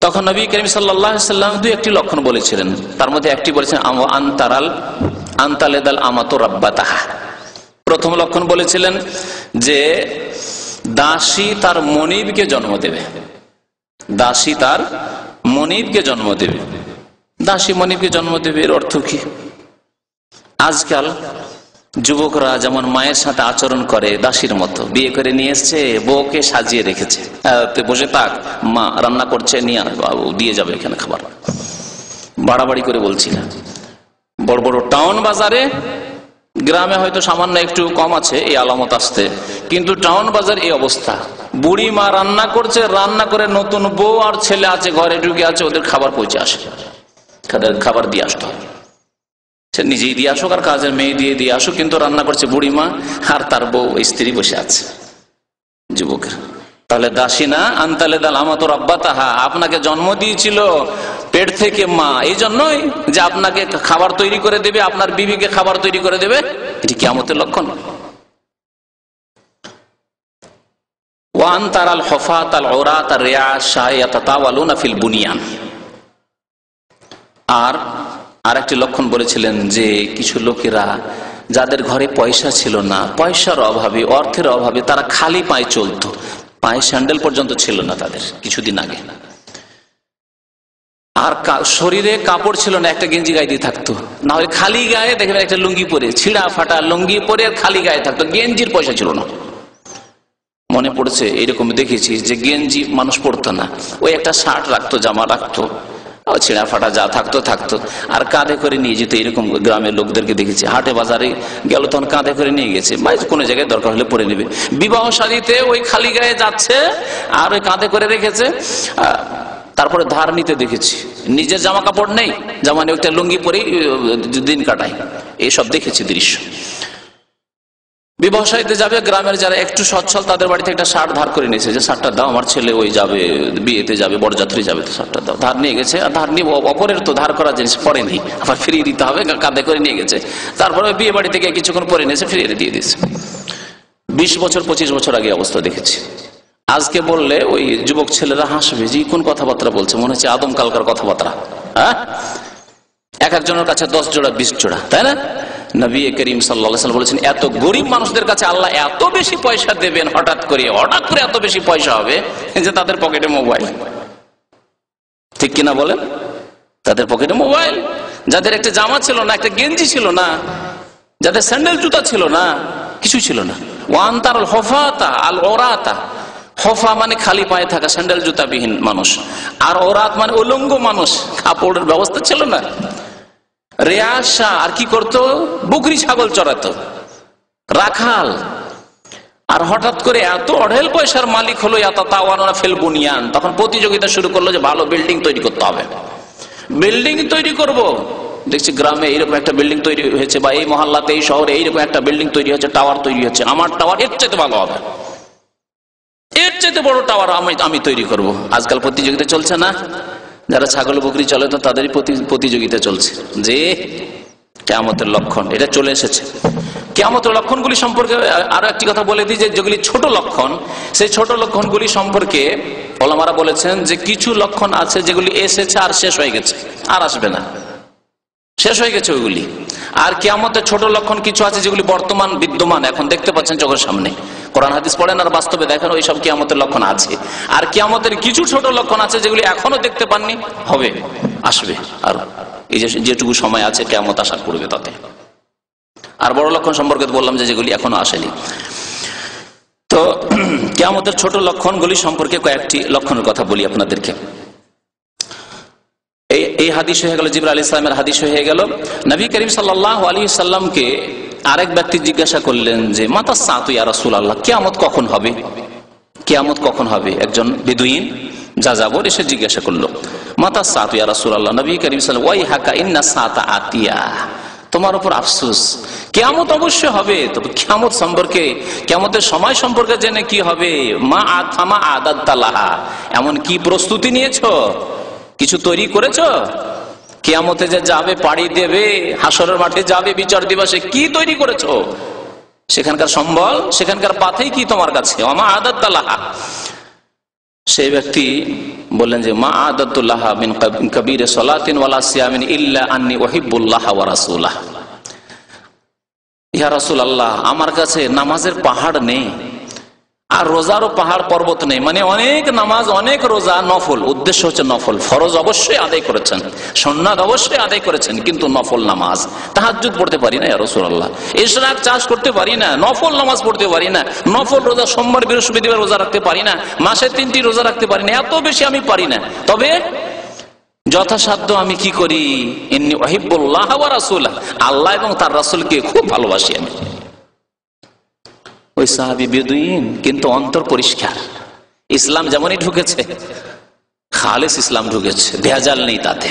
তখন নবী করিম সাল্লাল্লাহু আলাইহি ওয়াসাল্লাম দুই একটি লক্ষণ বলেছিলেন, তার মধ্যে একটি বলেছেন আনতালেদাল আমাতু রাব্বাতাহা। প্রথম লক্ষণ বলেছিলেন যে দাসী তার মনিবকে জন্ম দেবে, দাসী তার মনিবকে জন্ম দেবে। দাসী মনিবকে জন্ম দেবে, এর অর্থ কি? আজকাল যুবকরা যেমন মায়ের সাথে আচরণ করে দাসীর মতো, বিয়ে করে নিয়ে এসছে, বউকে সাজিয়ে রেখেছে, বসে থাক, মা রান্না করছে, নিয়ে দিয়ে যাবে এখানে খাবার। বাড়াবাড়ি করে বলছি না, বড় বড় টাউন বাজারে, গ্রামে হয়তো সামান্য একটু কম আছে এই আলামত আসতে, কিন্তু টাউন বাজার এই অবস্থা। বুড়ি মা রান্না করছে, রান্না করে নতুন বউ আর ছেলে আছে ঘরে ঢুকে আছে, ওদের খাবার পৌঁছে আসে, খাবার দিয়ে আসতে হবে। সে নিজেই দিয়ে আসুক আর কাজের মেয়ে দিয়ে আসুক, কিন্তু রান্না করছে বুড়িমা আর তার বউ স্ত্রী বসে আছে যুবকের। তাহলে দাসী না, আনতালেদাল আমাতু রাব্বাতাহা, আপনাকে জন্ম দিয়েছিল পেট থেকে মা, এই জন্যই যে আপনাকে খাবার তৈরি করে দেবে, আপনার বিবিকে খাবার তৈরি করে দেবে। এটি কিয়ামতের লক্ষণ। One তারাল হুফাতাল উরাত Riyasha ইয়াতাতাওয়ালুনা feel বুনিয়ান। আর আরেকটি লক্ষণ বলেছিলেন যে কিছু লোকেরা যাদের ঘরে পয়সা ছিল না, পয়সার অভাবে, অর্থের অভাবে তারা খালি পায়ে চলতো, পায়ে স্যান্ডেল পর্যন্ত ছিল না তাদের কিছুদিন আগে, আর শরীরে কাপড় ছিল না, একটা গেঞ্জি গায়ে দিয়ে থাকতো, না হলে খালি গায়ে দেখবেন একটা লুঙ্গি পরে, ছিঁড়া ফাটা লুঙ্গি পরে খালি গায়ে থাকতো, গেঞ্জির পয়সা ছিল না। মনে পড়ছে এরকম দেখেছি যে গেঞ্জি মানুষ পরতো না, ওই একটা শার্ট রাখতো, জামা রাখতো, ছিঁড়া ফাটা যা থাকতো আর কাঁধে করে নিয়ে যেত। এরকম গ্রামের লোকদেরকে দেখেছি, হাটে বাজারে গেল তখন কাঁধে করে নিয়ে গেছে, বা কোনো জায়গায় দরকার হলে পরে নেবে। বিবাহ শাদীতে ওই খালি গায়ে যাচ্ছে আর ওই কাঁধে করে রেখেছে। তারপরে ধার নিতে দেখেছি, নিজের জামা কাপড় নেই, জামা নেই, একটা লুঙ্গি পরেই দিন কাটায়, এইসব দেখেছি দৃশ্য। বিবাহ শাদীতে যাবে, গ্রামের যারা একটু সচ্ছল তাদের বাড়িতে একটা শার্ট ধার করে নিয়েছে, যে শার্টটা দাও, আমার ছেলে ওই যাবে বিয়েতে যাবে, বরযাত্রী যাবে, তো শার্টটা দাও। ধার নিয়ে গেছে, আর ধার নিয়ে অপরের তো ধার করা জিনিস পরেনি, আবার ফিরিয়ে দিতে হবে, কাঁধে করে নিয়ে গেছে। তারপরে বিয়ে বাড়ি থেকে কিছুক্ষণ পরে নিয়েছে, ফিরিয়ে দিয়ে দিয়েছে। 20 বছর 25 বছর আগে অবস্থা দেখেছি। আজকে বললে ওই যুবক ছেলেরা হাসবে যে কোন কথাবার্তা বলছে, মনে হচ্ছে আদম কালকার কথাবার্তা। হ্যাঁ, এক একজনের কাছে 10 জোড়া 20 জোড়া, তাই না? নবী করিম সাল্লাল্লাহু আলাইহি ওয়াসাল্লাম বলেছেন এত গরিব মানুষদের কাছে আল্লাহ এত বেশি পয়সা দেবেন, হঠাৎ করে এত বেশি পয়সা হবে যে তাদের পকেটে মোবাইল। ঠিক কিনা বলেন? তাদের পকেটে মোবাইল, যাদের একটা জামা ছিল না, একটা গেঞ্জি ছিল না, যাদের স্যান্ডেল জুতা ছিল না, কিছু ছিল না। ওয়ান তারাল হুফাতা আল উরাতা, হফা মানে খালি পায়ে থাকা, স্যান্ডেল জুতাবিহীন মানুষ, আর ওরাত মানে উলঙ্গ মানুষ, কাপড়ের ব্যবস্থা ছিল না। রেয়াশা, আর কি করতো? বকরি ছাগল চড়াতো, রাখাল। আর হঠাৎ করে এত অঢেল পয়সার মালিক হলো, ইয়াতাতাওয়ালুনা ফিল বুনিয়ান, তখন প্রতিযোগিতা শুরু করলো যে ভালো বিল্ডিং তৈরি করতে হবে, বিল্ডিং তৈরি করব। দেখছি গ্রামে এইরকম একটা বিল্ডিং তৈরি হয়েছে, বা এই মহল্লাতে, এই শহরে এইরকম একটা বিল্ডিং তৈরি হচ্ছে, টাওয়ার তৈরি হচ্ছে, আমার টাওয়ার এর চাইতে ভালো হবে, এর চাইতে বড় টাওয়ার আমি তৈরি করব। আজকাল প্রতিযোগিতা চলছে না? যারা ছাগল বকরি চলে তো তাদেরই প্রতিযোগিতা চলছে, যে কিয়ামতের লক্ষণ এটা চলে এসেছে। কিয়ামতের লক্ষণগুলি সম্পর্কে আরো একটি কথা বলে দিই, যে যেগুলি ছোট লক্ষণ, সেই ছোট লক্ষণগুলি সম্পর্কে ওলামারা বলেছেন যে কিছু লক্ষণ আছে যেগুলি এসেছে আর শেষ হয়ে গেছে, আর আসবে না, শেষ হয়ে গেছে ওইগুলি। আর কিয়ামতের ছোট লক্ষণ কিছু আছে যেগুলি বর্তমান বিদ্যমান, এখন দেখতে পাচ্ছেন চোখের সামনে, কোরআন হাদিস পড়েন আর বাস্তবে দেখেন, ওই সব কিয়ামতের লক্ষণ আছে। আর কিয়ামতের কিছু ছোট লক্ষণ আছে যেগুলি এখনো দেখতে পাননি, হবে, আসবে, আর এই যেটুকু সময় আছে কিয়ামত আসার পূর্বে তাতে। আর বড় লক্ষণ সম্পর্কে বললাম যে যেগুলি এখনো আসেনি। তো কিয়ামতের ছোট লক্ষণগুলি সম্পর্কে কয়েকটি লক্ষণের কথা বলি আপনাদেরকে। এই হাদিস হয়ে গেল, জিবরাইল আলাইহিস সালামের হাদিস হয়ে গেল। নবী করিম সাল্লাল্লাহু আলাইহি সাল্লামকে আরেক ব্যক্তি জিজ্ঞাসা করলেন যে মাতা সাতু ইয়া রাসূলুল্লাহ, কিয়ামত কখন হবে, কিয়ামত কখন হবে? একজন বেদুইন যাযাবর এসে জিজ্ঞাসা করলো, মাতা সাতু ইয়া রাসূলুল্লাহ। নবী করিম সাল্লাল্লাহু আলাইহি ওয়াসাল্লাম, ওয়াই হাকা ইন্না সাতা আতিয়া, তোমার উপর আফসোস, কিয়ামত অবশ্যই হবে, তবে কিয়ামত সম্পর্কে, কিয়ামতের সময় সম্পর্কে জেনে কি হবে, মা আথামা আদাতালাহা, এমন কি প্রস্তুতি নিয়েছো, কিছু তৈরি করেছো? কিয়ামতে যে যাবে, পাড়ি দেবে, হাসরের মাঠে যাবে বিচার দিবসে, কি তৈরি করেছো? সেখানকার সম্বল, সেখানকার পাথেই কি তোমার কাছে? মা আদাতালাহা। সেই ব্যক্তি বললেন যে মা আদাতুল্লাহা মিন কাবীর সালাতিন ওয়ালা সিয়ামিন ইল্লা আন্নী উহিব্বুল্লাহ ওয়া রাসূলাহ। ইয়া রাসূলুল্লাহ, আমার কাছে নামাজের পাহাড় নেই আর রোজারও পাহাড় পর্বত নেই, মানে অনেক নামাজ, অনেক রোজা নফল, উদ্দেশ্য হচ্ছে নফল, ফরজ অবশ্যই আদায় করেছেন, সুন্নাত অবশ্যই আদায় করেছেন, কিন্তু নফল নামাজ, তাহাজ্জুদ পড়তে পারি না ইয়া রাসূলুল্লাহ, ইশরাক চাষ করতে পারি না, নফল নামাজ পড়তে পারি না, নফল রোজা সোমবার বৃহস্পতিবার রোজা রাখতে পারি না, মাসে 3টি রোজা রাখতে পারি না, এত বেশি আমি পারি না, তবে যথাসাধ্য আমি কি করি, ইন্নী উহিব্বুল্লাহ ওয়া রাসূলাহ, আল্লাহ এবং তার রাসূলকে খুব ভালোবাসি আমি। ওই সাহাবী বেদুইন, কিন্তু অন্তর পরিষ্কার, ইসলাম যেমনই ঢুকেছে, খালেস ইসলাম ঢুকেছে, ভেজাল নেই তাতে।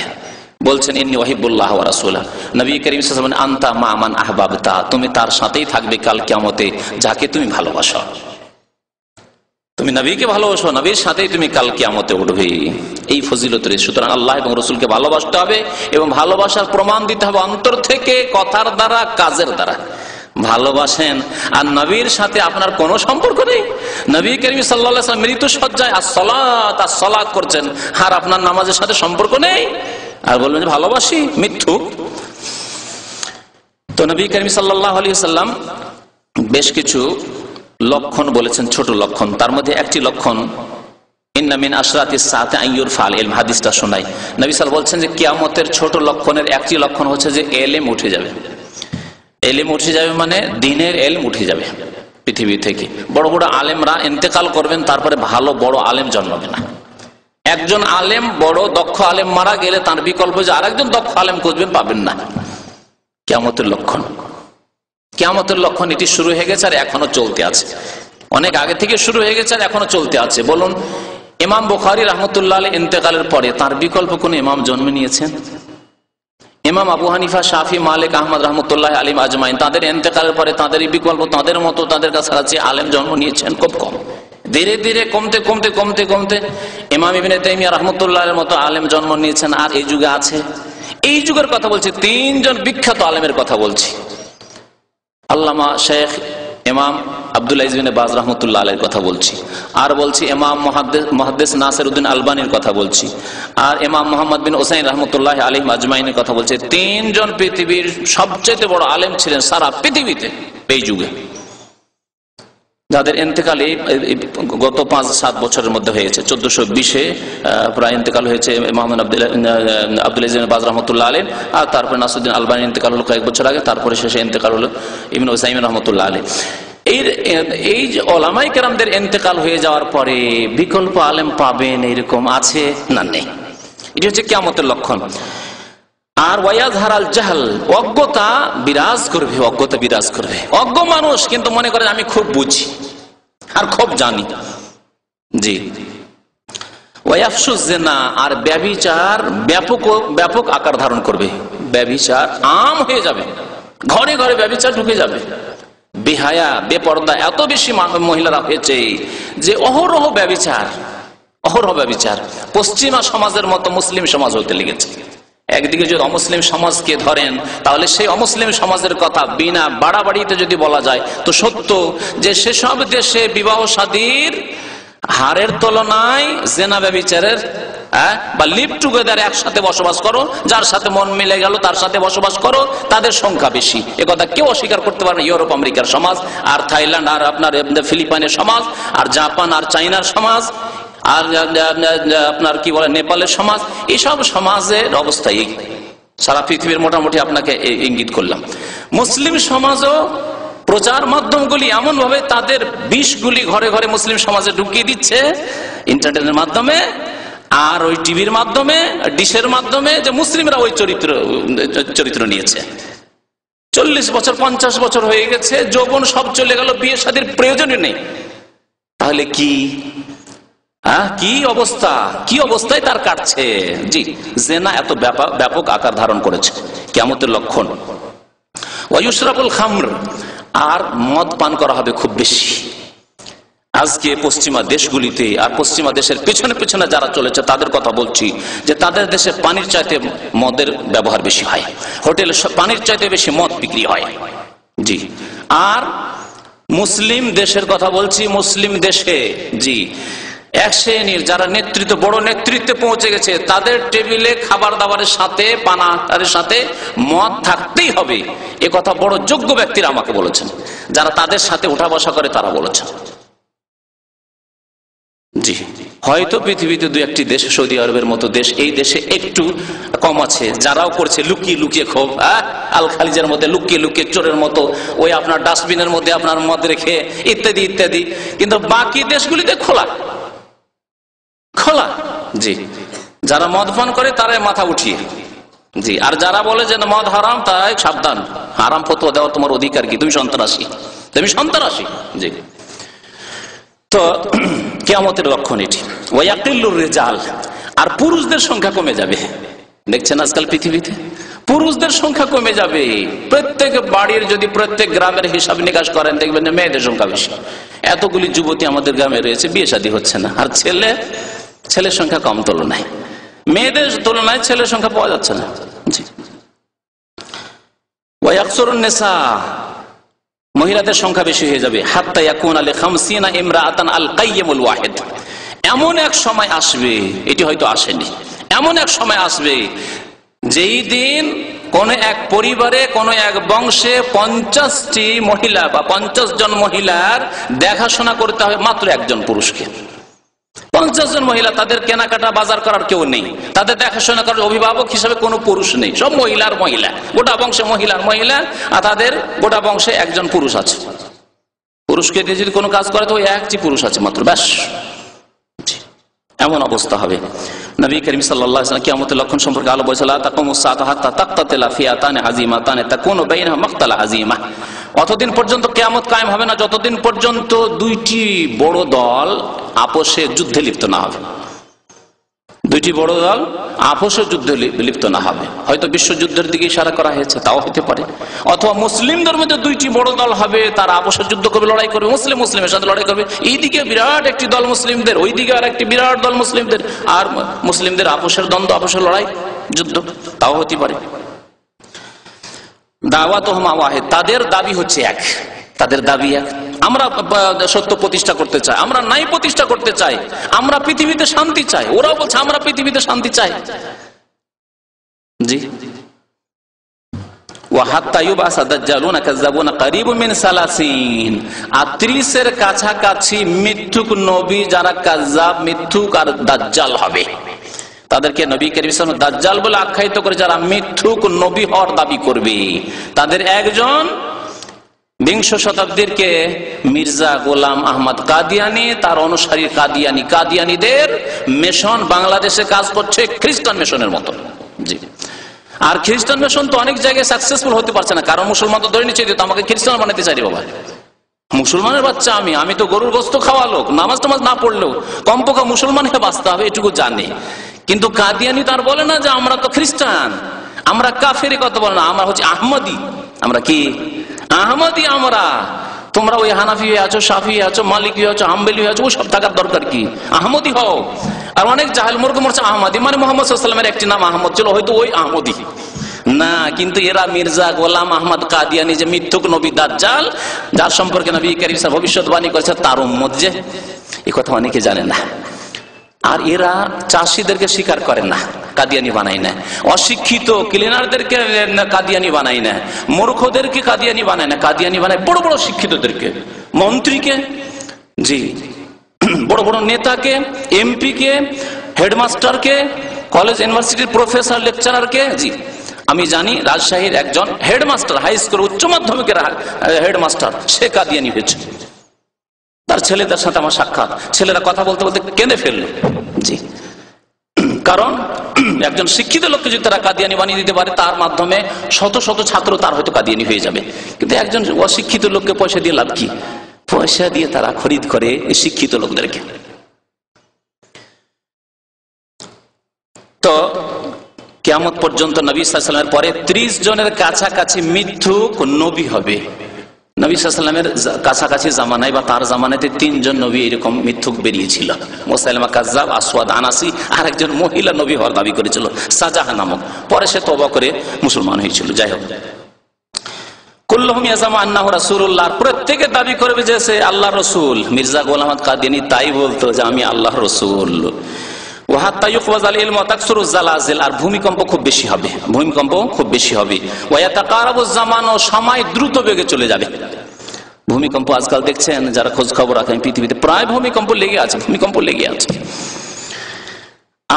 বলছেন ইন্নী উহিব্বুল্লাহ ওয়া রাসূলাহ। নবী করিম সাল্লাল্লাহু আলাইহি ওয়াসাল্লাম, আনতা মা মান আহবাবতা, তুমি তার সাথেই থাকবে কাল কিয়ামতে যাকে তুমি ভালোবাসো, তুমি নবীকে ভালোবাসো, নবীর সাথেই তুমি কাল কিয়ামতে উঠবে। এই ফজিলতের, সুতরাং আল্লাহ এবং রাসূলকে ভালোবাসতে হবে এবং ভালোবাসার প্রমাণ দিতে হবে অন্তর থেকে, কথার দ্বারা, কাজের দ্বারা। ভালোবাসেন আর নবীর সাথে আপনার কোনো সম্পর্ক নেই, নবী করিম সাল্লাল্লাহু আলাইহি ওয়াসাল্লাম মৃত্যু সজ্জায় আসসালাত করছেন আর আপনার নামাজের সাথে সম্পর্ক নেই, আর বলবেন যে ভালোবাসি, মিথ্যুক। তো নবী করিম সাল্লাল্লাহু আলাইহি ওয়াসাল্লাম বেশ কিছু লক্ষণ বলেছেন, ছোট লক্ষণ। তার মধ্যে একটি লক্ষণ, ইন্না মিন আশরাতিস সাআতি আন ইউরফাল ইলম, হাদিসটা শোনাই। নবী সাল্লাল্লাহু বলছেন যে কিয়ামতের ছোট লক্ষণের একটি লক্ষণ হচ্ছে যে এলেম উঠে যাবে। এলেম উঠে যাবে মানে দ্বীনের এলম উঠে যাবে পৃথিবী থেকে। বড় বড় আলেমরা ইন্তেকাল করবেন, তারপরে ভালো বড় আলেম জন্মাবে না। একজন আলেম, বড় দক্ষ আলেম মারা গেলে তার বিকল্প যে আরেকজন দক্ষ আলেম খুঁজবেন, পাবেন না। কিয়ামতের লক্ষণ, কিয়ামতের লক্ষণ এটি শুরু হয়ে গেছে আর এখনো চলতে আছে, অনেক আগে থেকে শুরু হয়ে গেছে আর এখনো চলতে আছে। বলুন, ইমাম বুখারী রাহমাতুল্লাহ আলাইহি ইন্তেকালের পরে তার বিকল্প কোন ইমাম জন্ম নিয়েছেন? ইমাম আবু হানিফা, শাফি, মালিক, আহমদ রহমতুল্লাহ আলিম আজমাইন, তাদের ইন্তেকালের পরে তাদের বিকল্প, তাদের মতো, তাদের কাছাকাছি আলেম জন্ম নিয়েছেন খুব কম। ধীরে ধীরে কমতে কমতে কমতে কমতে ইমাম ইবনে তাইমিয়া রাহমাতুল্লাহের মতো আলেম জন্ম নিয়েছেন। আর এই যুগে আছে, এই যুগের কথা বলছি, 3 জন বিখ্যাত আলেমের কথা বলছি। আল্লামা শেখ ইমাম আব্দুল আজিজ বিন বাজ রাহমাতুল্লাহ আলাইহির কথা বলছি, আর বলছি ইমাম মুহাদ্দিস নাসিরউদ্দিন আলবানির কথা বলছি, আর ইমাম মুহাম্মদ বিন হুসাইন রাহমাতুল্লাহ আলাইহি আজমাইনের কথা বলছি। 3 জন পৃথিবীর সবচেয়ে বড় আলেম ছিলেন সারা পৃথিবীতে এই যুগে, যাদের ইন্তেকাল গত 5-7 বছরের মধ্যে হয়েছে। 1420-এ প্রায় ইন্তেকাল হয়েছে মোহাম্মদ আব্দুল আজিজ বিন বাজ রাহমাতুল্লাহ আলাইহি, আর তারপরে নাসিরউদ্দিন আলবানি ইন্তেকাল হলো কয়েক বছর আগে, তারপরে শেষে ইন্তেকাল হলো ইবনে উসাইমিন রাহমাতুল্লাহ আলাইহি। এই যে ওলামায়ে কেরামদের ইন্তেকাল হয়ে যাওয়ার পরে বিকল্প আলেম পাবেন এরকম আছে না? নেই। এটি হচ্ছে কিয়ামতের লক্ষণ। আর ওয়ায়াজহার আল জাহল, অজ্ঞতা বিরাজ করবে, অজ্ঞতা বিরাজ করবে। অজ্ঞ মানুষ কিন্তু মনে করে আমি খুব বুঝি আর খুব জানি। জি। ওয়ায়াফশুজ জিনা, আর ব্যভিচার ব্যাপক আকার ধারণ করবে। ব্যভিচার আম হয়ে যাবে, ঘরে ঘরে ব্যভিচার ঢুকে যাবে। বেহায়া, বেপর্দা এত বেশি মহিলারা হয়েছে যে অহরহ ব্যভিচার, অহরহ ব্যভিচার। পশ্চিমা সমাজের মতো মুসলিম সমাজ হতে লেগেছে। একদিকে যদি অমুসলিম সমাজকে ধরেন, তাহলে সেই অমুসলিম সমাজের কথা বিনা বাড়াবাড়িতে যদি বলা যায় তো সত্য যে সেসব দেশে বিবাহ শাদীর হারের তুলনায় জেনা ব্যভিচারের বা লিভ টুগেদার, একসাথে বসবাস করো, যার সাথে মন মিলে গেল তার সাথে বসবাস করো, তাদের সংখ্যা বেশি। একথা কেউ অস্বীকার করতে পারে না। ইউরোপ আমেরিকার সমাজ, আর থাইল্যান্ড, আর আপনার ফিলিপাইনের সমাজ, আর জাপান আর চাইনার সমাজ, আর আপনার কি বলে নেপালের সমাজ, এইসব সমাজের অবস্থা এই সারা পৃথিবীর মোটামুটি আপনাকে ইঙ্গিত করলাম। মুসলিম সমাজও প্রচার মাধ্যমগুলি এমন ভাবে তাদের বিষগুলি ঘরে ঘরে মুসলিম সমাজে ঢুকিয়ে দিচ্ছে ইন্টারনেটের মাধ্যমে আর ওই টিভির মাধ্যমে, ডিশের মাধ্যমে, যে মুসলিমরা ওই চরিত্র নিয়েছে। 40 বছর 50 বছর হয়ে গেছে, যৌবন সব চলে গেল, বিয়ে শাদীর প্রয়োজনই নেই। তাহলে কি কি অবস্থা, কি অবস্থায় তার কাটছে। জি, জেনা এত ব্যাপক আকার ধারণ করেছে, কিয়ামতের লক্ষণ। ওয়ায়ুশরাবুল খামর, আর মদ পান করা হবে খুব বেশি। আজকে পশ্চিমা দেশগুলিতে আর পশ্চিমা দেশের পেছনে পেছনে যারা চলেছে তাদের কথা বলছি, যে তাদের দেশে পানির চাইতে মদের ব্যবহার বেশি হয়, হোটেলে পানির চাইতে বেশি মদ বিক্রি হয়। জি, আর মুসলিম দেশের কথা বলছি, মুসলিম দেশে জি এক শ্রেণীর যারা নেতৃত্ব, বড় নেতৃত্বে পৌঁছে গেছে, তাদের টেবিলে খাবার দাবারের সাথে পানাহারের সাথে মদ থাকতেই হবে। এ কথা বড় যোগ্য ব্যক্তিরা আমাকে বলেছেন, যারা তাদের সাথে উঠা বসা করে তারা বলেছেন। জি, হয়তো পৃথিবীতে 2-1টি দেশ, সৌদি আরবের মতো দেশ, এই দেশে একটু কম আছে, যারাও করছে লুকিয়ে লুকিয়ে খুব, আল খালিজের মধ্যে লুকিয়ে লুকিয়ে চোরের মতো, ওই আপনার ডাস্টবিনের মধ্যে আপনার মদ রেখে ইত্যাদি ইত্যাদি। কিন্তু বাকি দেশগুলিতে খোলা খোলা। জি, যারা মদ পান করে তারাই মাথা উঠিয়ে। জি, আর যারা বলে যে মদ হারাম, তাই সাবধান, হারাম ফতোয়া দেওয়া তোমার অধিকার কি, তুমি সন্ত্রাসী, তুমি সন্ত্রাসী। জি, তো কিয়ামতের লক্ষণ এটি। ওয়াকিল্লুর রিজাল, আর পুরুষদের সংখ্যা কমে যাবে। দেখছেন আজকাল পৃথিবীতে পুরুষদের সংখ্যা কমে যাবে। প্রত্যেক বাড়ির যদি প্রত্যেক গ্রামের হিসাব নিকাশ করেন, দেখবেন মেয়েদের সংখ্যা বেশি। এতগুলি যুবতী আমাদের গ্রামে রয়েছে, বিয়ে শাদী হচ্ছে না, আর ছেলের সংখ্যা কম তুলনায়, মেয়েদের তুলনায় ছেলের সংখ্যা পাওয়া যাচ্ছে না। জি, ওয়ায়াকসুরুন নিসা, মহিলাদের সংখ্যা বেশি হয়ে যাবে। হাত্তা ইয়াকুনা লি50 ইমরাআতান আল কাইয়্যিমুল ওয়াহিদ, এমন এক সময় আসবে, এটি হয়তো আসেনি, এমন এক সময় আসবে যেই দিন কোন এক পরিবারে, কোন এক বংশে 50টি মহিলা বা 50 জন মহিলার দেখাশোনা করতে হবে মাত্র একজন পুরুষকে। 50 জন মহিলা, তাদের কেনাকাটা বাজার করার কেউ নেই, তাদের দেখাশোনা করার অভিভাবক হিসেবে কোনো পুরুষ নেই, সব মহিলার মহিলা, গোটা বংশে মহিলার মহিলা, আর তাদের গোটা বংশে একজন পুরুষ আছে। পুরুষকে দিয়ে যদি কোনো কাজ করে তো ওই একটি পুরুষ আছে মাত্র, ব্যাস। এমন অবস্থা হবে। নবী করিম সাল্লাল্লাহু আলাইহি ওয়াসাল্লাম কিয়ামতের লক্ষণ সম্পর্কে আলো বলেছেন, লা তাকুমুস সাআতু হাত্তা তাকতাতিলা ফিয়াতানি আযীমাতানি তাকুনু বাইনাহুমা মাকতালা আযীমা। অতদিন পর্যন্ত কিয়ামত কায়েম হবে না যতদিন পর্যন্ত 2টি বড় দল আপোষে যুদ্ধে লিপ্ত না হবে। 2টি বড় দল আপোষে যুদ্ধে লিপ্ত না হবে। হয়তো বিশ্বযুদ্ধের দিকে ইশারা করা হয়েছে, তাও হতে পারে। অথবা মুসলিমদের মধ্যে 2টি বড় দল হবে, তারা আপোষে যুদ্ধ করবে, লড়াই করবে, মুসলিমের সাথে লড়াই করবে। এইদিকে বিরাট একটি দল মুসলিমদের, ওইদিকে আর একটি বিরাট দল মুসলিমদের, আর মুসলিমদের আপোষের দ্বন্দ্ব, আপোষের লড়াই, যুদ্ধ, তাও হতে পারে। দাওয়াতুহুম ওয়াহিদ, তাদের দাবি হচ্ছে এক, তাদের দাবি এক। আমরা সত্য প্রতিষ্ঠা করতে চাই, আমরা ন্যায় প্রতিষ্ঠা করতে চাই, আমরা পৃথিবীতে শান্তি চাই। ওরাও বলছে আমরা পৃথিবীতে শান্তি চাই। জি, ওয়া হাত্তা ইউবাসা দাজ্জালুনা কাযাবুনা কারীবুম মিন 30, আর 30-এর কাছাকাছি মিথ্যুক নবী যারা কাযাব, মিথ্যুক আর দাজ্জাল হবে। তাদেরকে নবী করিম সাল্লাল্লাহু আলাইহি ওয়াসাল্লাম দাজ্জাল বলে আখ্যায়িত করে, যারা মিথ্যুক নবী হওয়ার দাবি করবে। তাদের একজন 20 শতাব্দীর কে মির্জা গোলাম আহমদ কাদিয়ানি, তার অনুসারী কাদিয়ানিদের মিশন বাংলাদেশে কাজ করছে খ্রিস্টান মিশনের মতো। জি, আর খ্রিস্টান মিশন তো অনেক জায়গায় সাকসেসফুল হতে পারছে না, কারণ মুসলমান তো ধরে নিচ্ছে তো আমাকে খ্রিস্টান বানাতে চাই রে বাবা। মুসলমানের বাচ্চা আমি তো গরুর গোস্ত খাওয়া লোক, নামাজ টামাজ না পড়লেও কমপক্ষে মুসলমান হয়ে বাঁচতে হবে, এটুকু জানে। কিন্তু কাদিয়ানি তার বলে না যে আমরা তো খ্রিস্টান, আমরা কাফের, কথা বলে না, আমরা হচ্ছে আহমদি। আমরা কি আহমদি? আমরা, তোমরা ওই হানাফি হয়ে আছো, শাফি হয়ে আছো, মালিকি হয়ে আছো, হাম্বলি হয়ে আছো, ওই সব থাকার দরকার কি? আহমদি হও। আর অনেক জাহেল মূর্খ মরছে আহমদি, মানে মোহাম্মদ সাল্লাল্লাহু আলাইহি ওয়াসাল্লামের একটি নাম আহমদ ছিল, হয়তো ওই আহমদি না, কিন্তু এরা মির্জা গোলাম আহমদ কাদিয়ানি যে মিথ্যুক নবী দাজ্জাল, যার সম্পর্কে নবী কারীম সাল্লাল্লাহু আলাইহি ওয়াসাল্লাম ভবিষ্যৎবাণী করেছে, তার উম্মত যে, এই কথা অনেকে জানে না। আর এরা চাষিদেরকে স্বীকার করে না, কাদিয়ানি বানায় না। অশিক্ষিত ক্লিনারদেরকে কাদিয়ানি বানায় না, মূর্খদেরকে কাদিয়ানি বানায় না, কাদিয়ানি বানায় বড় বড় শিক্ষিতদেরকে, মন্ত্রীকে, জি, বড় বড় নেতাকে, এমপিকে, হেডমাস্টারকে, কলেজ ইউনিভার্সিটির প্রফেসর লেকচারারকে। জি, আমি জানি রাজশাহীর একজন হেডমাস্টার, হাই স্কুল উচ্চ মাধ্যমিকের হেডমাস্টার, সে কাদিয়ানি হয়েছে। তার ছেলেদের সাথে আমার সাক্ষাৎ, ছেলেরা কথা বলতে বলতে কেঁদে ফেলল। জি, কারণ একজন শিক্ষিত লোককে যদি তারা কাদিয়ানি বানিয়ে দিতে পারে, তার মাধ্যমে শত শত ছাত্র তার হয়তো কাদিয়ানি হয়ে যাবে। কিন্তু একজন অশিক্ষিত লোককে পয়সা দিয়ে লাভ কি? পয়সা দিয়ে তারা খরিদ করে এই শিক্ষিত লোকদেরকে। তো কিয়ামত পর্যন্ত নবী সাল্লাল্লাহু আলাইহি ওয়াসাল্লামের পরে 30 জনের কাছাকাছি মিথ্যুক নবী হবে। নবী সাল্লাল্লাহু আলাইহি ওয়াসাল্লামের কাছাকাছি জামানায় বা তার জামানাতে 3 জন নবী এরকম মিথ্যুক বেরিয়েছিল। মুসাইলামা কাযযাব, আসওয়াদ আনাসি, আর একজন মহিলা নবী হওয়ার দাবি করেছিল সাজাহা নামক। পরে সে তওবা করে মুসলমান হয়েছিল। যাই হোক, কুল্লুহুম ইয়াজামু আন্নাহু রাসূলুল্লাহ, প্রত্যেকে দাবি করবে যে সে আল্লাহর রাসূল। মির্জা গোলাম আহমদ কাদিয়ানী তাই বলতো যে আমি আল্লাহর রাসূল। ওয়া হাত্তা ইউকবাযাল ইলমু ওয়া তাকসুরু যালাজিল, আর ভূমিকম্প খুব বেশি হবে, ভূমিকম্প খুব বেশি হবে। ওয়া ইয়াতাকারাবু যামানু, সময় দ্রুত বেগে চলে যাবে। ভূমিকম্প আজকাল দেখছেন, যারা খোঁজ খবর রাখেন, পৃথিবীতে প্রায় ভূমিকম্প লেগে আছে, ভূমিকম্প লেগে আছে।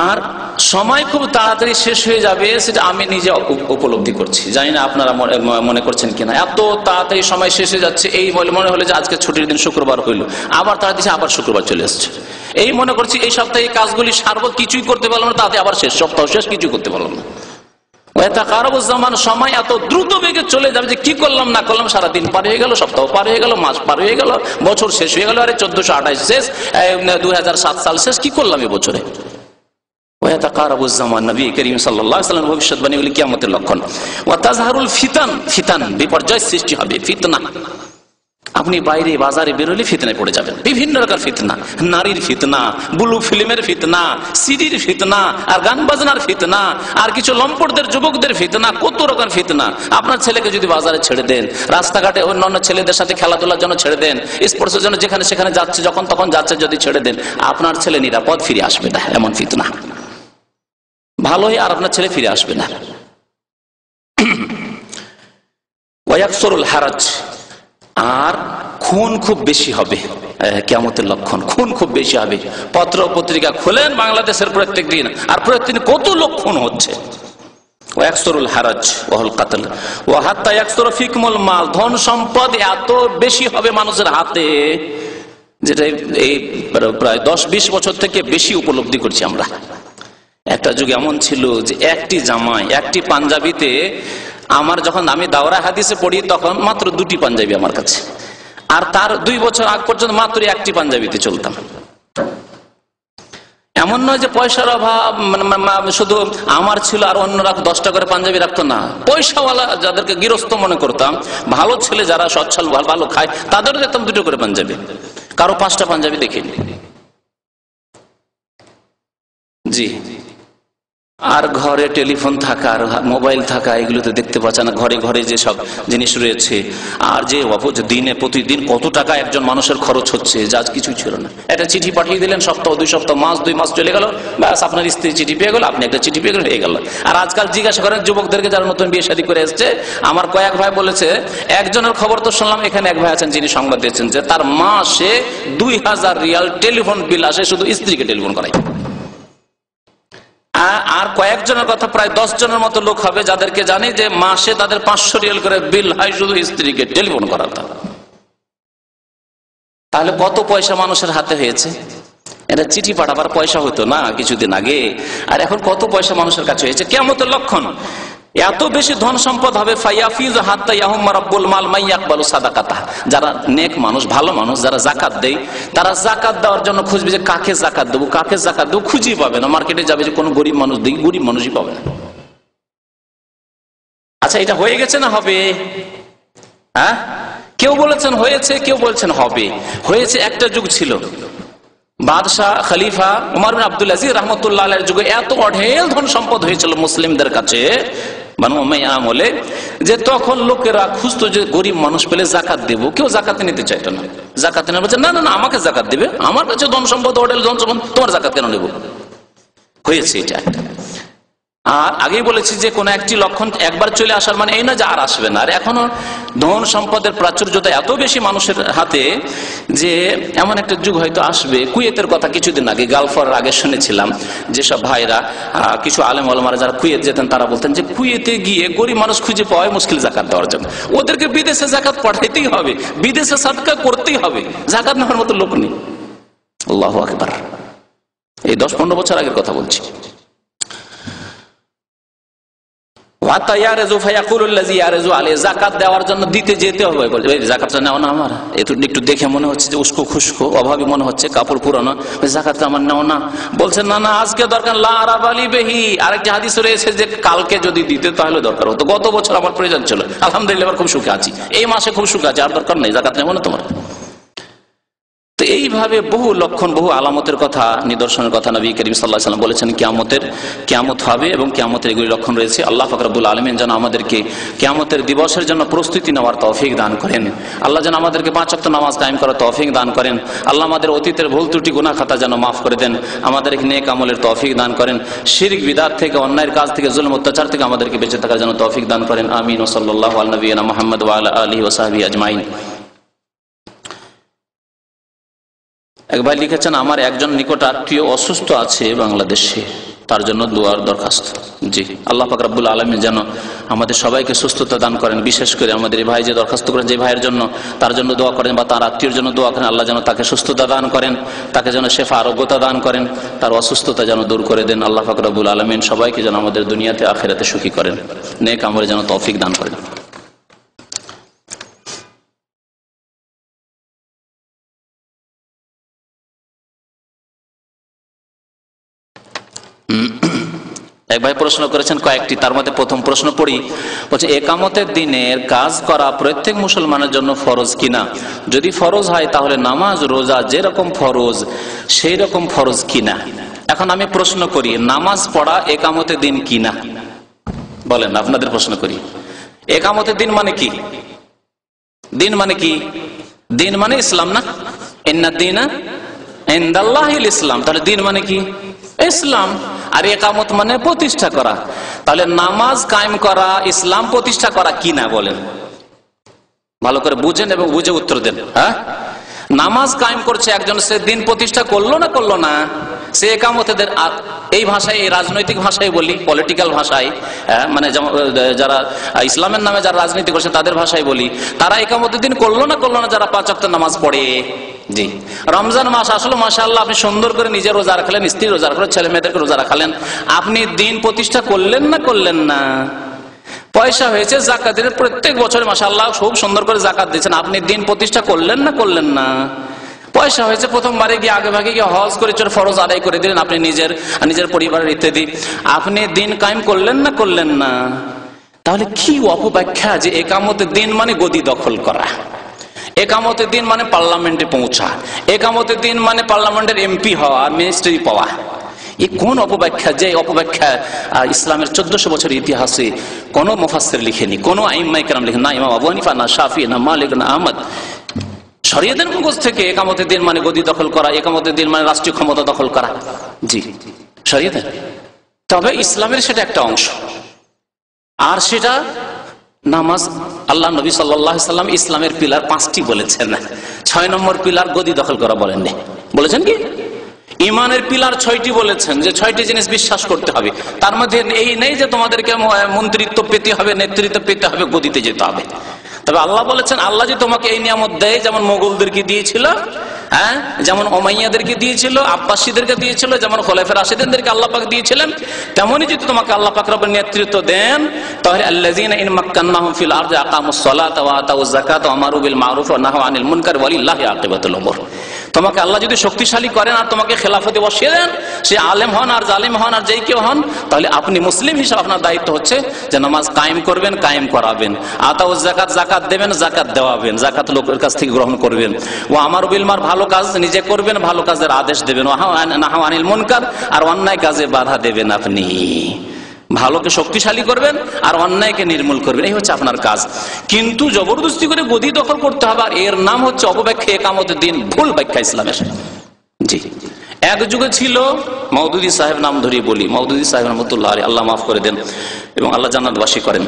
আর সময় খুব তাড়াতাড়ি শেষ হয়ে যাবে, সেটা আমি নিজে উপলব্ধি করছি। জানি না আপনারা মনে করছেন কিনা। এত তাড়াতাড়ি সময় শেষ হয়ে যাচ্ছে, এই মনে হলো যে আজকে ছুটির দিন শুক্রবার হইলো, আবার তাড়াতাড়ি আবার শুক্রবার চলে আসছে। এই মনে করছি এই সপ্তাহে এই কাজগুলি সারবো, কিছুই করতে পারলাম না, তাতে আবার শেষ সপ্তাহ শেষ, কিছু করতে পারলাম না। সময় এত দ্রুত বেগে চলে যাবে যে কি করলাম না করলাম, সারাদিন পার হয়ে গেল, সপ্তাহ পার হয়ে গেল, মাস পার হয়ে গেল, বছর শেষ হয়ে গেল। আরে 1428 শেষ, 2007 সাল শেষ, কি করলাম এই বছরে? নবী করিম সাল্লাল্লাহু আলাইহি ওয়াসাল্লাম ভবিষ্যৎবাণী বলে কিয়ামতের লক্ষণ। ওয়া তাজহারুল ফিতান, ফিতান বিপর্যয় সৃষ্টি হবে, ফিতনা। আপনি বাইরে বাজারে বেরোলে ফিতনায় পড়ে যাবেন, বিভিন্ন রকম ফিতনা, নারীর ফিতনা, ব্লু ফিল্মের ফিতনা, সিডির ফিতনা, আর গান বাজনার ফিতনা, আর কিছু লম্পটদের যুবকদের ফিতনা, কত রকম ফিতনা। আপনার ছেলেকে যদি বাজারে ছেড়ে দেন, রাস্তাঘাটে অন্যান্য ছেলেদের সাথে খেলাধুলার জন্য ছেড়ে দেন, স্পোর্টসের জন্য যেখানে সেখানে যাচ্ছে, যখন তখন যাচ্ছে, যদি ছেড়ে দেন, আপনার ছেলে নিরাপদ ফিরে আসবে না, এমন ফিতনা। ভালোই, আর আপনার ছেলে ফিরে আসবে না। ওয়ায়াকসুরুল হারাজ, আর খুন খুব বেশি হবে, কিয়ামতের লক্ষণ, খুন খুব বেশি হবে। পত্র পত্রিকা খুলেন বাংলাদেশের প্রত্যেক দিন, আর প্রত্যেক দিন কত লোক খুন হচ্ছে। ওয়ায়াকসুরুল হারাজ ওয়াহুল কাতল ওয়া হাত্তা ইয়াকসুরু ফিকুমুল মাল, ধন সম্পদ এত বেশি হবে মানুষের হাতে, যেটা এই প্রায় 10-20 বছর থেকে বেশি উপলব্ধি করছি আমরা। একটা যুগ এমন ছিল যে একটি জামাই, একটি পাঞ্জাবিতে, আমার যখন আমি দাওরা হাদিসে পড়ি তখন মাত্র 2টি পাঞ্জাবি আমার কাছে, আর তার 2 বছর আগ পর্যন্ত মাত্র একটি পাঞ্জাবিতে চলতাম। এমন নয় যে পয়সার অভাব, শুধু আমার ছিল আর অন্যরা 10টা করে পাঞ্জাবি রাখতো না। পয়সাওয়ালা যাদেরকে গৃহস্থ মনে করতাম, ভালো ছেলে যারা সচ্ছল ভালো খায়, তাদেরও দেখতাম 2টো করে পাঞ্জাবি, কারো 5টা পাঞ্জাবি দেখিনি। জি, আর ঘরে টেলিফোন থাকা, আর মোবাইল থাকা, এগুলো তো দেখতে পাচ্ছে না। ঘরে ঘরে যে সব জিনিস রয়েছে, আর যে দিনে প্রতিদিন কত টাকা একজন মানুষের খরচ হচ্ছে, যা কিছু ছিল না। একটা চিঠি পাঠিয়ে দিলেন, সপ্তাহ 2 সপ্তাহ, মাস 2 মাস চলে গেল, ব্যাস আপনার স্ত্রী চিঠি পেয়ে গেল, আপনি একটা চিঠি পেয়ে গেল, হয়ে গেল। আর আজকাল জিজ্ঞাসা করেন যুবকদেরকে যারা নতুন বিয়ে শাদী করে এসছে, আমার কয়েক ভাই বলেছে, একজনের খবর তো শুনলাম, এখানে এক ভাই আছেন যিনি সংবাদ দিয়েছেন যে তার মাসে 2000 রিয়াল টেলিফোন বিল আসে, শুধু স্ত্রীকে টেলিফোন করাই। আর কয়েকজনের কথা, প্রায় 10 জনের মতো লোক হবে যাদেরকে জানি যে মাসে তাদের 500 রিয়াল করে বিল হয় শুধু স্ত্রীকে টেলিফোন করাটা। তাহলে কত পয়সা মানুষের হাতে হয়েছে। এটা চিঠি পাঠাবার পয়সা হতো না কিছুদিন আগে, আর এখন কত পয়সা মানুষের কাছে হয়েছে। কিয়ামতের লক্ষণ, এত বেশি ধন সম্পদ হবে। ফায়াফিজ হাত্তা ইয়াহুম্মা রাব্বুল মাল মাইয়াকবালু সাদাকাতা, যারা নেক মানুষ, ভালো মানুষ, যারা যাকাত দেয়, তারা যাকাত দেওয়ার জন্য খুঁজবে যে কাকে যাকাত দেবো, কাকে যাকাত দেবো, খুঁজেই পাবে না। মার্কেটে যাবে যে কোনো গরিব মানুষ দিই, গরিব মানুষই পাবে না। আচ্ছা, এটা হয়ে গেছে না হবে? হ্যাঁ, কেউ বলেছেন হয়েছে, কেউ বলছেন হবে। হয়েছে, একটা যুগ ছিল বাদশাহ খলিফা উমর বিন আব্দুল আজিজ রাহমাতুল্লাহ আলাইহির যুগে এত অঢেল ধন সম্পদ হয়েছিল মুসলিমদের কাছে বানু উমাইয়া আমলে, যে তখন লোকেরা খুঁজতো যে গরিব মানুষ পেলে জাকাত দেবো, কেউ জাকাত নিতে চাইতো না। জাকাত নেওয়া বলছে না না না, আমাকে জাকাত দিবে, আমার কাছে ধন সম্পদ অঢেল ধন সম্পদ, তোমার জাকাত কেন নেব? হয়েছে এটা। আর আগেই বলেছি যে কোন একটি লক্ষণ একবার চলে আসার মানে এই না যে আর আসবে না। আর এখনো ধন সম্পদের প্রাচুর্যতা এত বেশি মানুষের হাতে যে এমন একটা যুগ হয়তো আসবে। কুয়েতের কথা কিছুদিন আগে, গালফার আগে শুনেছিলাম, যেসব ভাইরা কিছু আলেম ওলামারা যারা কুয়েত যেতেন তারা বলতেন যে কুয়েতে গিয়ে গরিব মানুষ খুঁজে পাওয়া মুশকিল জাকাত দেওয়ার জন্য, ওদেরকে বিদেশে জাকাত পাঠাইতেই হবে, বিদেশে সাদকা করতেই হবে, জাকাত নেওয়ার মতো লোক নেই। আল্লাহু আকবার। এই 10-15 বছর আগের কথা বলছি। জাকাত দেওয়ার জন্য দিতে যেতে হবে, জাকাতটা নেওয়া না আমার, একটু দেখে মনে হচ্ছে যে উস্কো খুস্কো অভাবী মনে হচ্ছে, কাপড় পুরানো, জাকাতটা আমার নেওয়া না। বলছে না না আজকে দরকার, লা আরাবালি বেহি। আরেকটি হাদিস রয়েছে যে কালকে যদি দিতে তাহলে দরকার হতো। গত বছর আমার প্রয়োজন ছিল, আলহামদুলিল্লাহ এবার খুব সুখে আছি, এই মাসে খুব সুখে আছি, আর দরকার নেই, জাকাত নেবো না তোমার। তো এইভাবে বহু লক্ষণ, বহু আলামতের কথা, নিদর্শনের কথা নবী করিম সাল্লাল্লাহু আলাইহি ওয়াসাল্লাম বলেছেন। কিয়ামত হবে এবং কিয়ামতের এগুলি লক্ষণ রয়েছে। আল্লাহ পাক রব্বুল আলামিন যেন আমাদেরকে কিয়ামতের দিবসের জন্য প্রস্তুতি নেওয়ার তৌফিক দান করেন। আল্লাহ যেন আমাদেরকে 5 ওয়াক্ত নামাজ কায়েম করার তৌফিক দান করেন। আল্লাহ আমাদের অতীতের ভুল ত্রুটি গুনাহ খাতা যেন মাফ করে দেন, আমাদেরকে নেক আমলের তৌফিক দান করেন, শিরক বিদআত থেকে, অন্যায়ের কাজ থেকে, জুলম অত্যাচার থেকে আমাদেরকে বেঁচে থাকার জন্য তৌফিক দান করেন। আমিন। ওয়া সাল্লাল্লাহু আলা নবিয়িনা মুহাম্মদ ওয়া আলা আলিহি ওয়া সাহবিহি আজমাইন। এক ভাই লিখেছেন, আমার একজন নিকট আত্মীয় অসুস্থ আছে বাংলাদেশে, তার জন্য দোয়ার দরখাস্ত। জি, আল্লাহ পাক রব্বুল আলামিন যেন আমাদের সবাইকে সুস্থতা দান করেন। বিশেষ করে আমাদের এই ভাই যে দরখাস্ত করেন, যে ভাইয়ের জন্য, তার জন্য দোয়া করেন বা তার আত্মীয়ের জন্য দোয়া করেন, আল্লাহ যেন তাকে সুস্থতা দান করেন, তাকে যেন শেফা আরোগ্যতা দান করেন, তার অসুস্থতা যেন দূর করে দেন। আল্লাহ পাক রব্বুল আলামিন সবাইকে যেন আমাদের দুনিয়াতে আখিরাতে সুখী করেন, নেক আমলে যেন তৌফিক দান করেন। এক ভাই প্রশ্ন করেছেন কয়েকটি, তার মধ্যে প্রথম প্রশ্ন পড়ি। বলছে, একামতের দিনের কাজ করা প্রত্যেক মুসলমানের জন্য ফরজ কিনা? যদি ফরজ হয় তাহলে নামাজ রোজা যেরকম ফরজ সেই রকম ফরজ কিনা? এখন আমি প্রশ্ন করি, নামাজ পড়া একামতের দিন কিনা? বলেন, আপনাদের প্রশ্ন করি, একামতের দিন মানে কি? দিন মানে কি? দিন মানে ইসলাম না? ইন্নাদ-দীনা ইনদাল্লাহিল ইসলাম। তাহলে দিন মানে কি? ইসলাম। আর একামত মানে প্রতিষ্ঠা করা। তাহলে নামাজ কায়েম করা ইসলাম প্রতিষ্ঠা করা কিনা? বলেন, ভালো করে বুঝেন এবং বুঝে উত্তর দেন। হ্যাঁ, নামাজ কায়েম করছে একজন, সে দিন প্রতিষ্ঠা করলো না করলো না? সে একামতের, এই ভাষায়, এই রাজনৈতিক ভাষায় বলি, পলিটিক্যাল ভাষায়, মানে যারা ইসলামের নামে যারা রাজনীতি করছে তাদের ভাষায় বলি, তারা একামতের দিন করলো না করলো না? যারা 5 ওয়াক্ত নামাজ পড়ে। জি, রমজান মাস আসলে মাশাআল্লাহ আপনি সুন্দর করে নিজে রোজা রাখলেন, স্ত্রী রোজা রাখলেন, ছেলে মেয়েদেরকে রোজা রাখালেন, আপনি দিন প্রতিষ্ঠা করলেন না করলেন না? পয়সা হয়েছে জাকাতের, প্রত্যেক বছর মাশাআল্লাহ খুব সুন্দর করে জাকাত দিচ্ছেন, আপনি দিন প্রতিষ্ঠা করলেন না করলেন না? পয়সা হয়েছে, প্রথমবারে গিয়ে আগে ভাগে গিয়ে হজ করে ফরজ আদায় করে দিলেন আপনি, নিজের পরিবারের ইত্যাদি, আপনি দিন কায়েম করলেন না করলেন না? তাহলে কি অপব্যাখ্যা যে একামতের দিন মানে গদি দখল করা, একামতের দিন মানে পার্লামেন্টে পৌঁছা, একামতের দিন মানে পার্লামেন্টের এমপি হওয়া, মিনিস্ট্রি পাওয়া। এই কোন অপব্যাখ্যা? যে অপব্যাখ্যা ইসলামের 1400 বছরের ইতিহাসে কোন মুফাসসির লিখেনি, কোন আইম্মায়ে কেরাম লিখেনি, না ইমাম আবু হানিফা, না শাফি, না মালিক, না আহমদ। শরীয়তের মগজ থেকে একামতের দিন মানে গদি দখল করা, একামতের দিন মানে রাষ্ট্রীয় ক্ষমতা দখল করা। জি, শরীয়তের। তবে ইসলামের সেটা একটা অংশ, আর সেটা নামাজ। আল্লাহ নবী সাল্লাল্লাহু আলাইহি সাল্লাম ইসলামের পিলার 5টি বলেছেন, 6 নম্বর পিলার গদি দখল করা বলেননি। বলেছেন কি? ইমানের পিলার 6টি বলেছেন, যে 6টি জিনিস বিশ্বাস করতে হবে। তার মধ্যে এই নেই যে তোমাদেরকে মন্ত্রিত্ব পেতে হবে, নেতৃত্ব পেতে হবে, গদিতে যেতে হবে। তবে আল্লাহ বলেছেন, আল্লাহ যে তোমাকে এই নিয়ামত দেয়, যেমন মোগলদেরকে দিয়েছিল, হ্যাঁ, যেমন ওমাইয়াদেরকে দিয়েছিল, আব্বাসীদেরকে দিয়েছিল, যেমন খোলাফায়ে রাশিদিনদেরকে আল্লাহ পাক দিয়েছিলেন, তেমনই যদি তোমাকে আল্লাহ পাক রব্বুল নেতৃত্ব দেন, তাহলে আল্লাযীনা ইন মাক্কান্নাহুম ফিল আরদি আকামুস সালাতা ওয়া আতাউয যাকাতা ওয়া আমারু বিল মারুফ ওয়া নাহাউ আনিল মুনকার ওয়ালিল্লাহি আকিবাতুল উমুর। তোমাকে আল্লাহ যদি শক্তিশালী করেন আর তোমাকে খেলাফতে বসিয়ে দেন, সে আলেম হন আর জালিম হন আর যেই কেউ হন, তাহলে আপনি মুসলিম হিসাবে আপনার দায়িত্ব হচ্ছে যে নামাজ কায়েম করবেন, কায়েম করাবেন। আতাউ যাকাত, যাকাত দেবেন, যাকাত দেওয়াবেন, যাকাত লোকের কাছ থেকে গ্রহণ করবেন। ও আমার বিল মার, ভালো কাজ নিজে করবেন, ভালো কাজের আদেশ দেবেন। ও নাহু আনিল মুনকার, আর অন্যায় কাজে বাধা দেবেন। আপনি ভালোকে শক্তিশালী করবেন আর অন্যায়কে নির্মূল করবেন, এই হচ্ছে আপনার কাজ। কিন্তু জবরদস্তি করে গদি দখল করতে হবে, আর এর নাম হচ্ছে অপব্যাখ্যা একামতের দিন, ভুল ব্যাখ্যা ইসলামের। জি, এক যুগে ছিল মওদুদী সাহেব, নাম ধরিয়ে বলি, মওদুদী সাহেব রহমতুল্লাহ আলাইহি, আল্লাহ মাফ করে দেন এবং আল্লাহ জান্নাতবাসী করেন।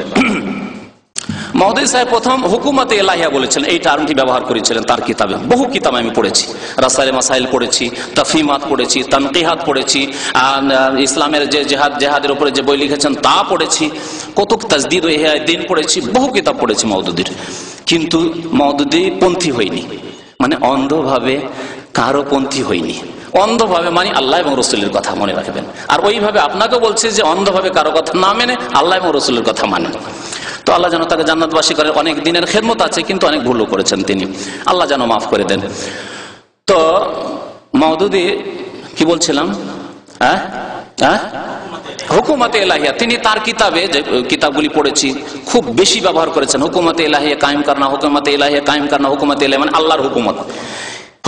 মওদুদী সাহেব প্রথম হুকুমতে ইলাহিয়া বলেছিলেন, এই টার্মটি ব্যবহার করেছিলেন তার কিতাবে। বহু কিতাব আমি পড়েছি, রাসাইল মাসাইল পড়েছি, তাফহিমাত পড়েছি, তানকিহাত পড়েছি, ইসলামের যে জেহাদের উপরে যে বই লিখেছেন তা পড়েছি, কতক তাজদীদ ও ইহয়া দ্বীন পড়েছি, বহু কিতাব পড়েছি মওদুদীর। কিন্তু মওদুদী পন্থী হয়নি, মানে অন্ধভাবে কারো পন্থী হয়নি। অন্ধভাবে মানে আল্লাহ এবং রসুলের কথা, মনে রাখবেন। আর ওইভাবে আপনাকে বলছে যে অন্ধভাবে কারো কথা না মেনে আল্লাহ এবং রসুলের কথা মানেন। তো আল্লাহ যেন তাকে জান্নাতবাসী করে। অনেক দিনের খেদমত আছে, কিন্তু অনেক ভুলও করেছেন তিনি, আল্লাহ যেন মাফ করে দেন। তো মওদুদী কি বলছিলাম, হুকুমতে ইলাহিয়া, তিনি তার কিতাবে, যে কিতাবগুলি পড়েছি, খুব বেশি ব্যবহার করেছেন হুকুমতে ইলাহিয়া কায়েম করনা, হুকুমতে ইলাহিয়া কায়েম করনা। হুকুমতে ইলাহিয়া মানে আল্লাহর হুকুমত।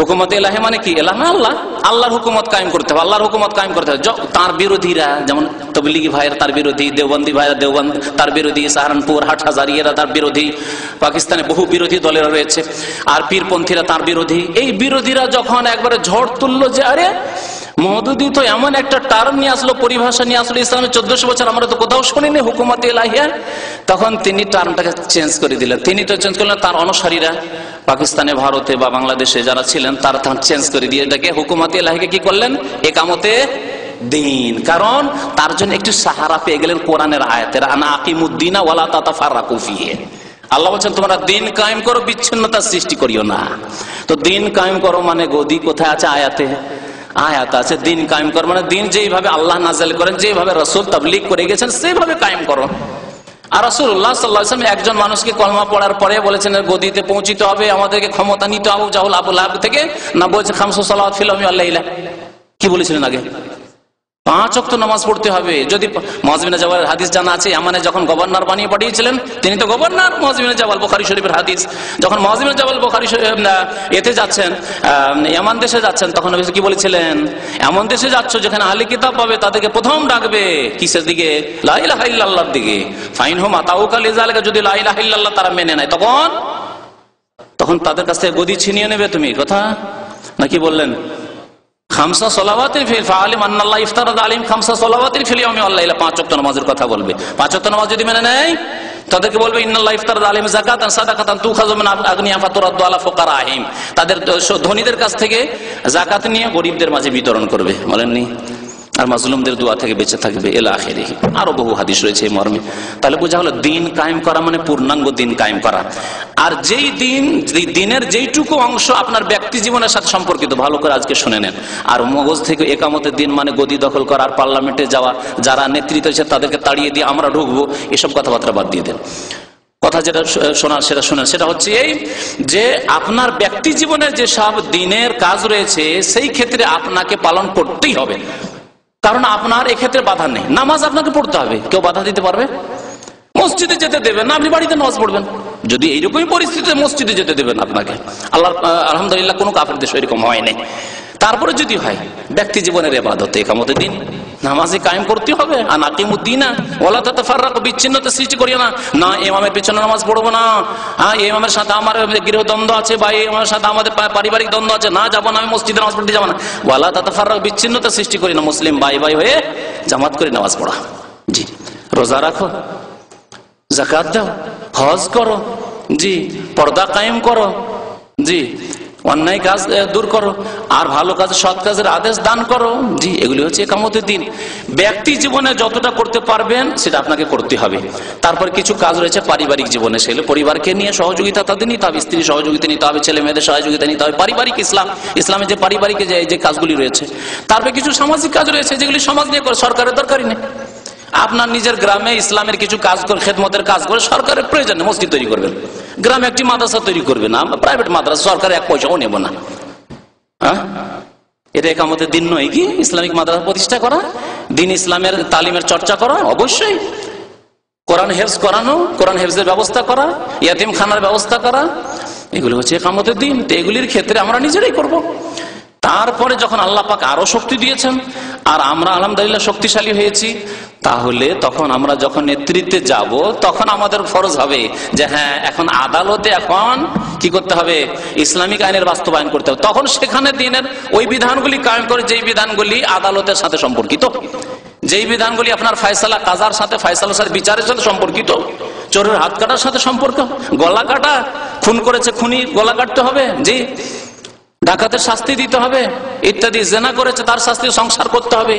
হুকুমত ইলাহি মানে কি? ইলাহ মানে আল্লাহ, আল্লাহর হুকুমত কায়েম করতে হবে, আল্লাহর হুকুমত কায়েম করতে হবে। তার বিরোধীরা, যেমন তবলিগি ভাইয়েরা তার বিরোধী, দেওবন্দি ভাইয়েরা দেওবন্দ তার বিরোধী, সাহারানপুর হাটহাজারিয়ারা তার বিরোধী, পাকিস্তানে বহু বিরোধী দলেরা রয়েছে, আর পীরপন্থীরা তার বিরোধী। এই বিরোধীরা যখন একবারে ঝড় তুললো যে আরে মওদুদী তো এমন একটা টার্ম নিয়ে আসলো, পরিভাষা নিয়ে আসলো, ইসলামের 1400 বছর আমরা তো কোথাও শুনিনি হুকুমতে ইলাহিয়া, তখন তিনি টার্মটাকে চেঞ্জ করে দিলেন। তিনি তো চেঞ্জ করলেন, তার অনুসারীরা পাকিস্তানে, ভারতে বা বাংলাদেশে যারা ছিলেন তারা তখন চেঞ্জ করে দিয়ে এটাকে হুকুমতে ইলাহিকে কি করলেন, একামতে দিন। কারণ তার জন্য একটু সাহারা পেয়ে গেলেন কোরআনের আয়াতের, আনা আকিমুদ্দিনা ওয়ালা তাতাফাররাকু ফিহি। আল্লাহ বলছেন তোমরা দিন কায়েম করো, বিচ্ছিন্নতা সৃষ্টি করিও না। তো দিন কায়েম করো মানে গদি কোথায় আছে? আয়াতে, আয়াত আছে। দিন কায়েম করো মানে দিন যেইভাবে আল্লাহ নাযিল করেন, যেভাবে রাসূল তাবলীগ করে গেছেন সেইভাবে কায়েম করো। আর রাসূলুল্লাহ সাল্লাল্লাহু আলাইহি ওয়াসাল্লাম একজন মানুষকে কলমা পড়ার পরে বলেছেন গদিতে পৌঁছিতে হবে, আমাদেরকে ক্ষমতা নিতে হবে জাহুল আবু লাহাব থেকে, না বলছে খামসু সালাওয়াত ফিল ইয়াউমি ওয়াল লাইলা। কি বলেছিলেন আগে? 5 ওয়াক্ত নামাজ পড়তে হবে। যদি মুআয বিন জাবালের হাদিস জানা আছে, ইয়ামানে যখন গভর্নর বানিয়ে পাঠিয়েছিলেন, তিনি তো গভর্নর মুআয বিন জাবাল, বুখারী শরীফের হাদিস। যখন মুআয বিন জাবাল বুখারী এতে যাচ্ছেন, ইয়ামান দেশে যাচ্ছেন, তখন নবী কি বলেছিলেন? এমন দেশে যাচ্ছ যেখানে আহলে কিতাব পাবে, তাদেরকে প্রথম ডাকবে কিসের দিকে? লা ইলাহা ইল্লাল্লাহর দিকে। ফাইনহুম আতাউকা লিযালিকা, যদি লা ইলাহা ইল্লাল্লাহ তারা মেনে নেয়, তখন তাদের কাছ থেকে গদি ছিনিয়ে নেবে তুমি। কথা নাকি বললেন? খামসা সলাওয়াতিন ফিল ফাআলিম আন্নাল্লাহ ইফতারাদা আলাইহিম খামসা সলাওয়াতিন ফিল ইয়াউমি ওয়াল লাইলা। 5 ওয়াক্ত নামাজের কথা বলবে। 5 ওয়াক্ত নামাজ যদি মেনে নেয়, তাদেরকে বলবে ইন্নাল্লাহ ইফতারাদা আলাইহিম যাকাতান সাদাকাতান তুখাযু মিন আগনিয়া ফাতুরাদ্দু আলা ফুকারাহিম। তাদের ধনীদের কাছ থেকে যাকাত নিয়ে গরিবদের মাঝে বিতরণ করবে, বলেননি? আর মাজলুমদের দোয়া থেকে বেঁচে থাকবে, ইলা আখিরিহি। আরো বহু হাদিস রয়েছে এই মর্মে। তাহলে বোঝা হলো দিন কায়েম করা মানে পূর্ণাঙ্গ দিন কায়েম করা। আর যেই দিনের যেইটুকু অংশ আপনার ব্যক্তি জীবনের সাথে সম্পর্কিত, ভালো করে আজকে শুনে নেন। আর মগজ থেকে একামতের দিন মানে গদি দখল করা আর পার্লামেন্টে যাওয়া, যারা নেতৃত্ব হচ্ছে তাদেরকে তাড়িয়ে দিয়ে আমরা ঢুকবো, এসব কথাবার্তা বাদ দিয়ে দেন। কথা যেটা শোনার সেটা শোনেন, সেটা হচ্ছে এই যে আপনার ব্যক্তি জীবনের যে সব দিনের কাজ রয়েছে সেই ক্ষেত্রে আপনাকে পালন করতেই হবে। কারণ আপনার এক্ষেত্রে বাধা নেই। নামাজ আপনাকে পড়তে হবে, কেউ বাধা দিতে পারবে? মসজিদে যেতে দেবেন না, আপনি বাড়িতে নামাজ পড়বেন। যদি এইরকমই পরিস্থিতিতে মসজিদে যেতে দেবেন আপনাকে, আল্লাহ আলহামদুলিল্লাহ কোনো কাফের দেশ এরকম হয় নাই। তারপরে যদি হয় ব্যক্তি জীবনের ইবাদত, একামতের দিন নামাজে কায়েম করতে হবে। আর আকিমুদ্দিনা ওয়ালা তাতাফাররাকু, বিচ্ছিন্নতা সৃষ্টি করিও না। না ইমামের পিছনে নামাজ পড়বো না, ইমামের সাথে আমার গৃহদ্বন্দ্ব আছে বা ইমামের সাথে আমাদের পারিবারিক দ্বন্দ্ব আছে, না যাবো না, আমি মসজিদে নামাজ পড়তে যাবো না। ওয়ালা তাতাফাররাকু, বিচ্ছিন্নতা সৃষ্টি করি না। মুসলিম ভাই ভাই হয়ে জামাত করে নামাজ পড়া। জি, রোজা রাখো, যাকাত দাও, হজ করো, জি, পর্দা কায়েম করো, জি, অন্যায় কাজ দূর করো, আর ভালো কাজ সৎ কাজের আদেশ দান করো। জি, এগুলি হচ্ছে একামতের দিন। ব্যক্তি জীবনে যতটা করতে পারবেন সেটা আপনাকে করতে হবে। তারপর কিছু কাজ রয়েছে পারিবারিক জীবনে, সেগুলো পরিবারকে নিয়ে সহযোগিতা তাদের নিতে হবে, স্ত্রী সহযোগিতা নিতে হবে, ছেলে মেয়েদের সহযোগিতা নিতে হবে। পারিবারিক ইসলামে যে পারিবারিক যে কাজগুলি রয়েছে। তারপরে কিছু সামাজিক কাজ রয়েছে যেগুলি সমাজ নিয়ে করে, সরকারের দরকারই নেই। আপনার নিজের গ্রামে ইসলামের কিছু কাজ করে, খেদমতের কাজ করে, সরকারের প্রয়োজন নেই। মসজিদ তৈরি করবেন, গ্রামে একটি মাদ্রাসা তৈরি করবেন, প্রাইভেট মাদ্রাসা, সরকার 1 পয়সাও নেব না। হ্যাঁ, এটা একামতের দিন নয় কি? ইসলামিক মাদ্রাসা প্রতিষ্ঠা করা, দিন ইসলামের তালিমের চর্চা করা, অবশ্যই কোরআন হেফজ করানো, কোরআন হেফজের ব্যবস্থা করা, ইয়াতিমখানার ব্যবস্থা করা, এগুলো হচ্ছে একামতের দিন। তো এগুলির ক্ষেত্রে আমরা নিজেরাই করব। তারপরে যখন আল্লাহ পাক আরো শক্তি দিয়েছেন আর আমরা আলহামদুলিল্লাহ শক্তিশালী হয়েছি, তাহলে তখন আমরা যখন নেতৃত্বে যাব তখন আমাদের ফরজ হবে যে হ্যাঁ, এখন আদালতে এখন কি করতে হবে? ইসলামিক আইনের বাস্তবায়ন করতে হবে। তখন সেখানে দিনের ওই বিধানগুলি কায়েম করে, যেই বিধানগুলি আদালতের সাথে সম্পর্কিত, যেই বিধানগুলি আপনার ফয়সালা কাজার সাথে, ফয়সালার সাথে, বিচারের সাথে সম্পর্কিত, চোরের হাত কাটার সাথে সম্পর্ক, গলা কাটা, খুন করেছে খুনি গলা কাটতে হবে, জি, ডাকাতের শাস্তি দিতে হবে ইত্যাদি, জেনা করেছে তার শাস্তি সংসার করতে হবে।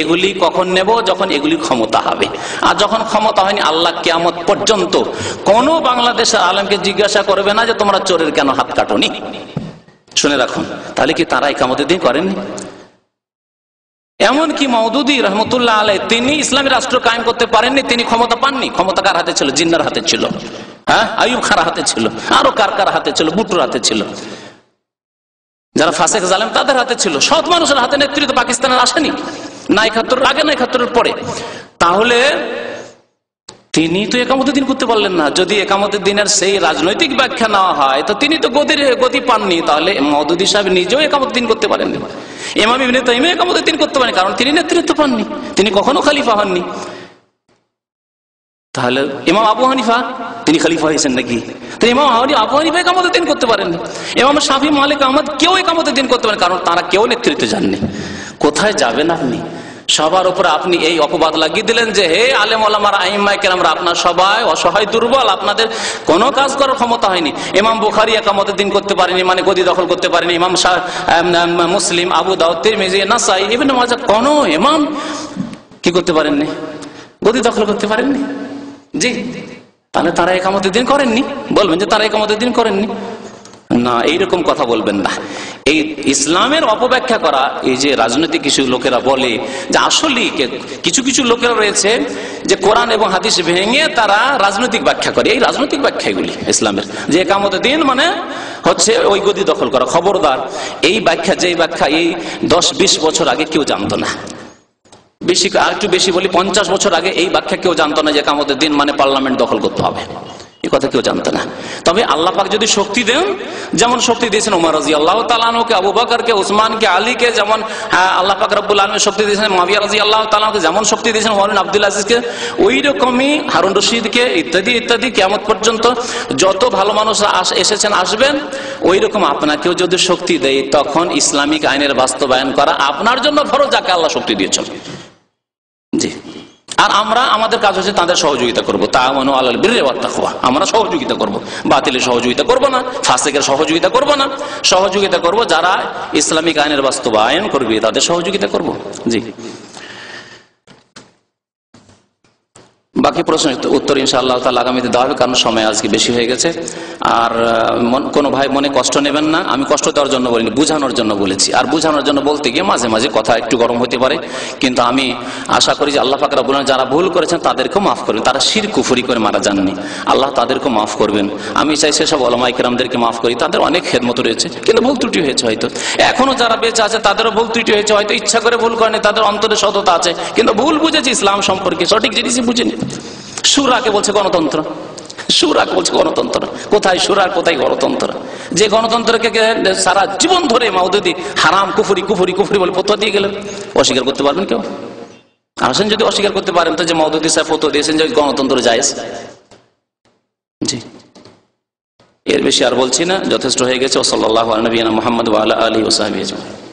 এগুলি কখন নেব? যখন এগুলি ক্ষমতা হবে। আর যখন ক্ষমতা হয়নি, আল্লাহ কিয়ামত পর্যন্ত কোন বাংলাদেশের আলেমকে জিজ্ঞাসা করবে না যে তোমরা চোরের কেন হাত কাটোনি। শুনে রাখুন, তাহলে কি তারা ইকামতের দিন করেননি? এমনকি মওদুদী রহমতুল্লাহ আলাইহি তিনি ইসলামী রাষ্ট্র কায়েম করতে পারেননি, তিনি ক্ষমতা পাননি। ক্ষমতা কার হাতে ছিল? জিন্নার হাতে ছিল, হ্যাঁ, আইয়ুব খাঁর হাতে ছিল, আরো কার কার হাতে ছিল, বুটুর হাতে ছিল, যারা ফাসেক জালেম তাদের হাতে ছিল। সৎ মানুষের হাতে নেতৃত্ব পাকিস্তানের আসেনি, না ৭১ আগে না ৭১ পরে। তাহলে তিনি তো একামতের দিন করতে পারলেন না। যদি একামতের দিনের সেই রাজনৈতিক ব্যাখ্যা নেওয়া হয় তো তিনি তো গতি পাননি। তাহলে মওদুদী সাহেব নিজেও একামতের দিন করতে পারেননি, ইমাম ইবনে তাইমিয়া একামতের দিন করতে পারেন, কারণ তিনি নেতৃত্ব পাননি, তিনি কখনো খলিফা হননি। তাহলে ইমাম আবু হানিফা তিনি খলিফা হয়েছেন নাকি? তো ইমাম আবু হানিফা একামতের দিন করতে পারেননি, ইমাম শাফি, মালিক, আহমদ কেউ একামতের দিন করতে পারেন, কারণ তারা কেউ নেতৃত্বে যাননি। কোথায় যাবেন আপনি? সবার উপরে আপনি এই অপবাদ লাগিয়ে দিলেন যে হে আলেম ওলামারা, আইম্মায়ে কেরামরা, আপনার সবাই অসহায়, দুর্বল, আপনাদের কোনো কাজ করার ক্ষমতা হয়নি। ইমাম বুখারী একামতের দিন করতে পারেনি, মানে গদি দখল করতে পারেনি। ইমাম মুসলিম, আবু দাউদ, তিরমিজি, নাসাই, ইবনে মাজাহ, কোনো ইমাম কি করতে পারেননি? গদি দখল করতে পারেননি। জি, তাহলে তারা একামতের দিন করেননি? বলবেন যে তারা একামতের দিন করেননি না, এইরকম কথা বলবেন না। এই ইসলামের অপব্যাখ্যা করা, এই যে রাজনৈতিক কিছু লোকেরা বলে যে আসলে কিছু কিছু লোকেরা রয়েছে যে কোরআন এবং হাদিস ভেঙে তারা রাজনৈতিক ব্যাখ্যা করে। এই রাজনৈতিক ব্যাখ্যা এগুলি ইসলামের, যে একামতের দিন মানে হচ্ছে ওই গদি দখল করা। খবরদার, এই ব্যাখ্যা, যেই ব্যাখ্যা এই 10-20 বছর আগে কেউ জানতো না। বেশি, আর একটু বেশি বলি, 50 বছর আগে এই ব্যাখ্যা কেউ জানতো না যে কিয়ামতের দিন মানে পার্লামেন্ট দখল করতে হবে, এই কথা কেউ জানতো না। তবে আল্লাহ পাক যদি শক্তি দেন, যেমন শক্তি দিয়েছেন ওমর রাদিয়াল্লাহু তাআলা আনহুকে, আবু বকরকে, উসমানকে, আলীকে, যেমন আল্লাহ পাক রব্বুল আলামিন শক্তি দিয়েছেন মুআবিয়া রাদিয়াল্লাহু তাআলা আনহুকে, যেমন শক্তি দিয়েছেন ওমর বিন আব্দুল আজিজকে, ওই রকমই হারুন রশিদকে, ইত্যাদি ইত্যাদি, কিয়ামত পর্যন্ত যত ভালো মানুষ এসেছেন আসবেন, ওই রকম আপনাকেও যদি শক্তি দেয়, তখন ইসলামিক আইনের বাস্তবায়ন করা আপনার জন্য ফরজ, যাকে আল্লাহ শক্তি দিয়েছেন। জি, আর আমরা আমাদের কাজ হচ্ছে তাদের সহযোগিতা করবো। তাআওয়ানু আলাল বিররি ওয়াত তাকওয়া, আমরা সহযোগিতা করব, বাতিলের সহযোগিতা করব না, ফাসিকের সহযোগিতা করব না, সহযোগিতা করব যারা ইসলামিক আইনের বাস্তবায়ন করবে তাদের সহযোগিতা করব। জি, বাকি প্রশ্ন উত্তর ইনশাআল্লাহ তাআলা আগামীতে দেওয়া হবে, কারণ সময় আজকে বেশি হয়ে গেছে। আর কোনো ভাই মনে কষ্ট নেবেন না, আমি কষ্ট দেওয়ার জন্য বলিনি, বুঝানোর জন্য বলেছি। আর বুঝানোর জন্য বলতে গিয়ে মাঝে মাঝে কথা একটু গরম হতে পারে, কিন্তু আমি আশা করি যে আল্লাহ পাক রব্বুল আলামিন যারা ভুল করেছেন তাদেরকেও মাফ করবেন। তারা শিরক কুফরি করে মারা যাননি, আল্লাহ তাদেরকেও মাফ করবেন। আমি চাই সেসব উলামায়ে কেরামদেরকে মাফ করি, তাদের অনেক খেদমত রয়েছে, কিন্তু ভুল ত্রুটি হয়েছে হয়তো, এখনো যারা বেঁচে আছে তাদেরও ভুল ত্রুটি হয়েছে, হয়তো ইচ্ছা করে ভুল করেনি, তাদের অন্তরে সততা আছে, কিন্তু ভুল বুঝেছে ইসলাম সম্পর্কে, সঠিক জিনিসই বুঝেনি। সুরাকে বলছে গণতন্ত্র, সুরাকে বলছে গণতন্ত্র, কোথায় সুরা, কোথায় গণতন্ত্র? যে গণতন্ত্রকে সারা জীবন ধরে মওদুদী হারাম, কুফরি কুফরি কুফরি বলে ফতোয়া দিয়ে গেলেন, অস্বীকার করতে পারবেন কেউ? আসেন, যদি অস্বীকার করতে পারেন তো যে মওদুদী সাহেব ফতোয়া দিয়েছেন যে গণতন্ত্র জায়েজ। জি, এর বেশি আর বলছি না, যথেষ্ট হয়ে গেছে। সাল্লাল্লাহু আলা নবিয়িনা মুহাম্মদ ওয়া আলা আলিহি ওয়া সাহবিহি আজমাইন।